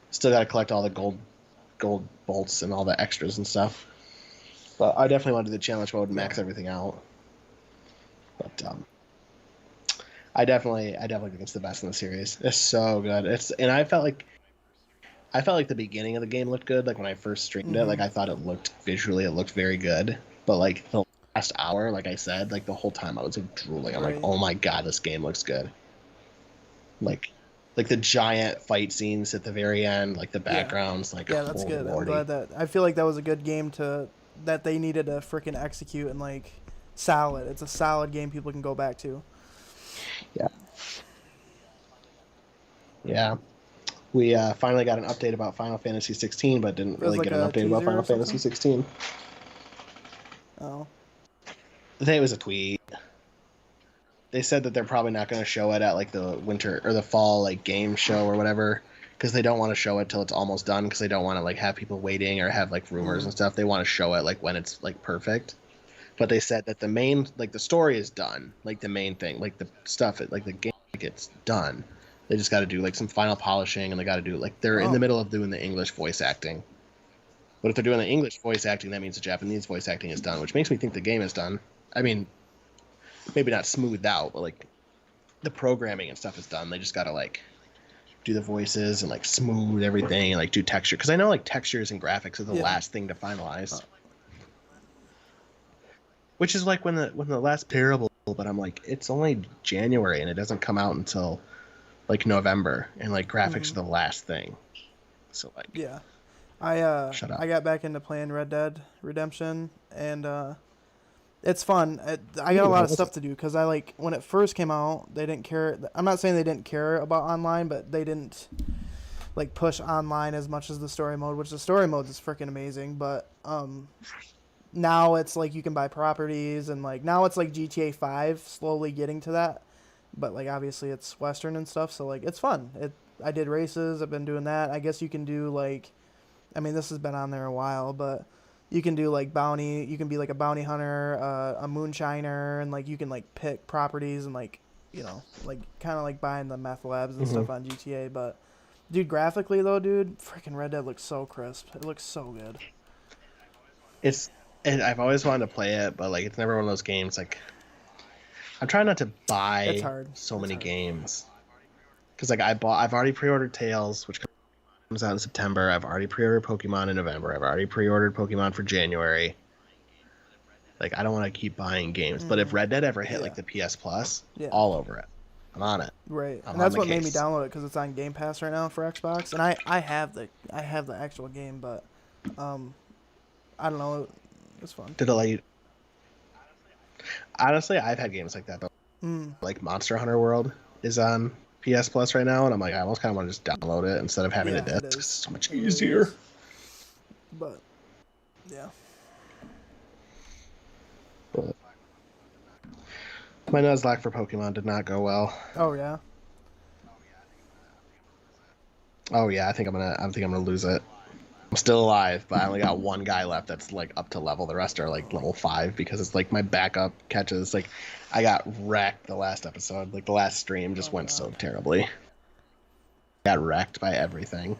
Still got to collect all the gold bolts and all the extras and stuff. But I definitely want to do the challenge mode and max everything out. But I definitely think it's the best in the series. It's so good. And I felt like the beginning of the game looked good. Like, when I first streamed it, like, I thought it looked very good. But like the last hour, like I said, like the whole time I was like drooling. I'm like, oh my god, this game looks good. Like the giant fight scenes at the very end, like the backgrounds, like, yeah, that's oh, good. Lordy. I'm glad that I feel like that was a good game that they needed to freaking execute, and like solid. It's a solid game people can go back to. Yeah. We finally got an update about Final Fantasy 16, but didn't really like get an a update about teaser Final or something? Fantasy 16. Oh. I think it was a tweet. They said that they're probably not going to show it at like the winter or the fall like game show or whatever, because they don't want to show it till it's almost done, because they don't want to like have people waiting or have like rumors and stuff. They want to show it like when it's like perfect. But they said that the main like the story is done, like the main thing, like the stuff, like the game gets done. They just got to do like some final polishing, and they got to do like they're in the middle of doing the English voice acting. But if they're doing the English voice acting, that means the Japanese voice acting is done, which makes me think the game is done. I mean, maybe not smoothed out, but like the programming and stuff is done. They just got to like do the voices and like smooth everything and like do texture, because I know like textures and graphics are the last thing to finalize. Which is like when the last terrible, but I'm like, it's only January and it doesn't come out until like November, and like graphics are the last thing. So like, yeah, shut up. I got back into playing Red Dead Redemption, and it's fun. I got a lot of stuff to do, because I like when it first came out, they didn't care. I'm not saying they didn't care about online, but they didn't like push online as much as the story mode, which the story mode is freaking amazing. But now it's like you can buy properties, and like now it's like GTA 5 slowly getting to that. But like obviously it's Western and stuff, so like it's fun. I did races. I've been doing that. I guess you can do like, I mean, this has been on there a while, but you can do like bounty. You can be like a bounty hunter, a moonshiner, and like you can like pick properties and like, you know, like kind of like buying the meth labs and stuff on GTA. But dude, graphically though, dude, freaking Red Dead looks so crisp. It looks so good. And I've always wanted to play it, but like it's never one of those games. Like, I'm trying not to buy so many games, because like I've already pre-ordered Tales, which comes out in September. I've already pre-ordered Pokemon in November. I've already pre-ordered Pokemon for January. Like, I don't want to keep buying games, but if Red Dead ever hit like the PS Plus, all over it. I'm on it. Right, I'm and that's on the what made me case. download it, because it's on Game Pass right now for Xbox, and I have the actual game, but I don't know, it's fun. Did it let you? Honestly, I've had games like that, but like Monster Hunter World is on PS Plus right now, and I'm like, I almost kind of want to just download it instead of having a disc. It's so much easier. But yeah. But my Nuzlocke for Pokemon did not go well. Oh yeah. Oh yeah, I think I'm gonna lose it. I'm still alive, but I only got one guy left that's like up to level. The rest are like level 5, because it's like my backup catches. Like, I got wrecked the last episode. Like, the last stream just went so terribly. Got wrecked by everything.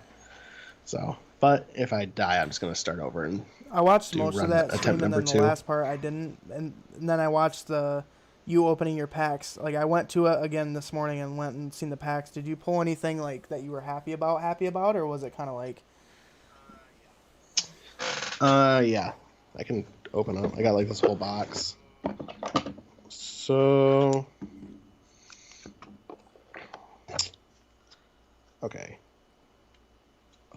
So, but if I die, I'm just gonna start over and I watched most of that stream, and then the 2. last part I didn't, and then I watched you opening your packs. Like, I went to it again this morning and went and seen the packs. Did you pull anything like that you were happy about, or was it kind of like? Yeah, I can open up. I got like this whole box. So, okay.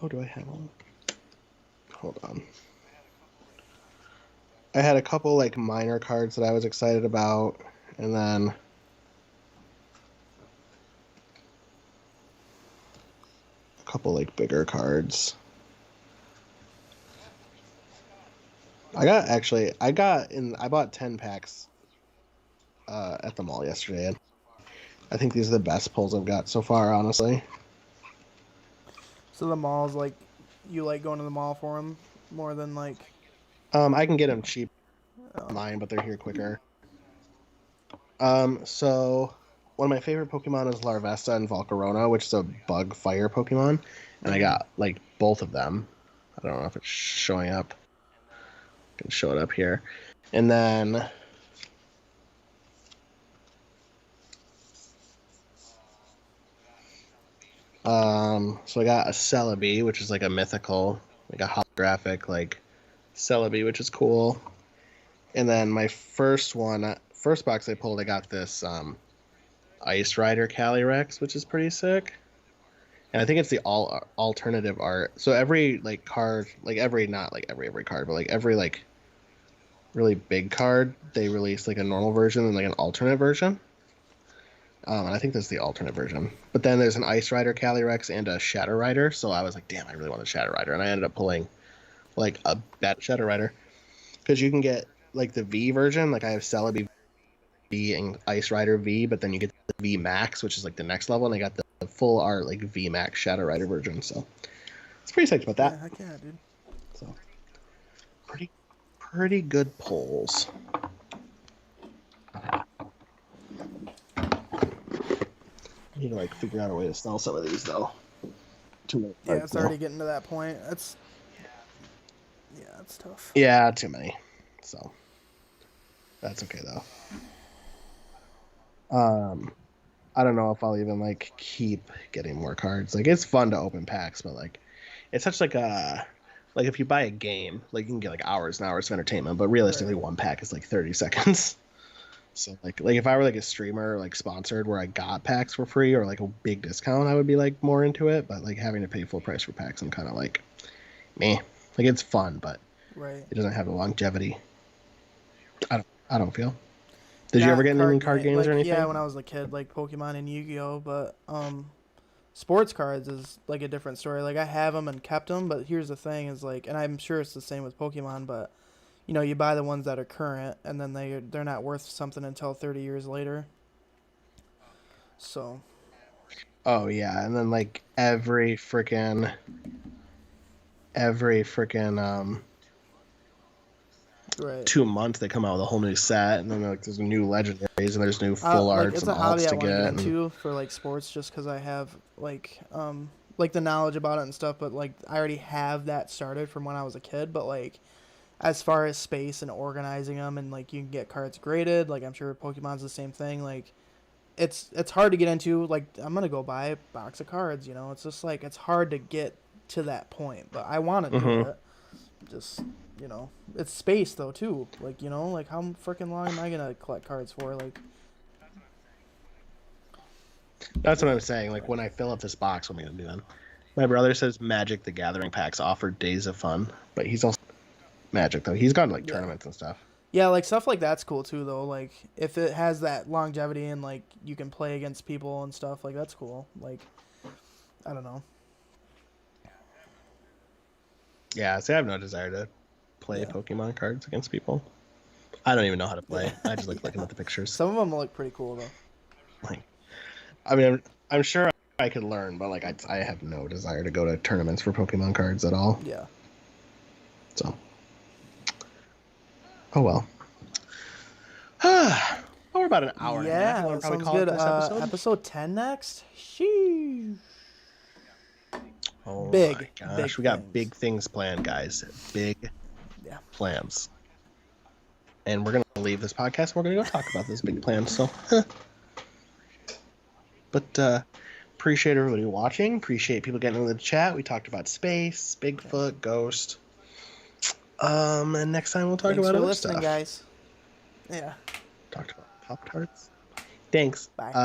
Oh, do I have one? Hold on. I had a couple like minor cards that I was excited about, and then a couple like bigger cards. I bought 10 packs at the mall yesterday. And I think these are the best pulls I've got so far, honestly. So the malls, like, you like going to the mall for them more than like. I can get them cheap online, but they're here quicker. So one of my favorite Pokemon is Larvesta and Volcarona, which is a bug fire Pokemon, and I got like both of them. I don't know if it's showing up. I can show it up here, and then so I got a Celebi, which is like a mythical, like a holographic like Celebi, which is cool. And then my first box I pulled, I got this Ice Rider Calyrex, which is pretty sick. And I think it's the alternative art. So every like card, like every not like every card, but like every like really big card, they release like a normal version and like an alternate version. And I think that's the alternate version. But then there's an Ice Rider Calyrex and a Shadow Rider. So I was like, damn, I really want a Shadow Rider, and I ended up pulling like a bat Shadow Rider because you can get like the V version. Like I have Celebi V and Ice Rider V, but then you get the V Max, which is like the next level, and I got the full art like V Max Shadow Rider version. So it's pretty psyched about that. Yeah, heck yeah, dude. So pretty good pulls. I need to like figure out a way to sell some of these though. Too many Yeah, cards it's now. already getting to that point. It's tough. Yeah, too many. So that's okay though. I don't know if I'll even like keep getting more cards. Like it's fun to open packs, but like it's such like a like if you buy a game, like you can get like hours and hours of entertainment, but realistically one pack is like 30 seconds. So like if I were like a streamer like sponsored where I got packs for free or like a big discount, I would be like more into it. But like having to pay full price for packs, I'm kind of like, meh. Like it's fun, but it doesn't have the longevity. I don't feel. Did you ever get into card games like, or anything? Yeah, when I was a kid, like Pokemon and Yu-Gi-Oh, but sports cards is like a different story. Like I have them and kept them, but here's the thing: is like, and I'm sure it's the same with Pokemon, but you know, you buy the ones that are current, and then they're not worth something until 30 years later. So. Oh yeah, and then like every freaking 2 months they come out with a whole new set, and then like there's new legendaries and there's new full arts it's and a hobby alts I to want to get get. into for like sports, just because I have like the knowledge about it and stuff. But like I already have that started from when I was a kid. But like as far as space and organizing them, and like you can get cards graded. Like I'm sure Pokemon's the same thing. Like it's hard to get into. Like I'm gonna go buy a box of cards. You know, it's just like it's hard to get to that point. But I want to do it. Just. You know, it's space though too. Like, you know, like how freaking long am I gonna collect cards for? Like, that's what I'm saying. Like when I fill up this box, what am I gonna do then? My brother says Magic the Gathering packs offer days of fun, but he's also Magic though. He's gone to like tournaments and stuff. Yeah, like stuff like that's cool too though. Like if it has that longevity and like you can play against people and stuff, like that's cool. Like I don't know. Yeah, see, I have no desire to play Pokemon cards against people. I don't even know how to play. I just like looking at the pictures. Some of them look pretty cool though. Like, I mean, I'm sure I could learn, but like I have no desire to go to tournaments for Pokemon cards at all. Yeah. So. Oh well. Oh, we're about an hour. Yeah, and a half. sounds good. Episode 10 next. Sheesh. Oh big, my gosh, big we got things. big things planned, guys. Big plans. And we're gonna leave this podcast. And we're gonna go talk about those big plans. So, but appreciate everybody watching. Appreciate people getting into the chat. We talked about space, Bigfoot, Ghost. And next time we'll talk about other stuff. Thanks for listening, guys. Yeah. Talked about Pop Tarts. Thanks. Bye.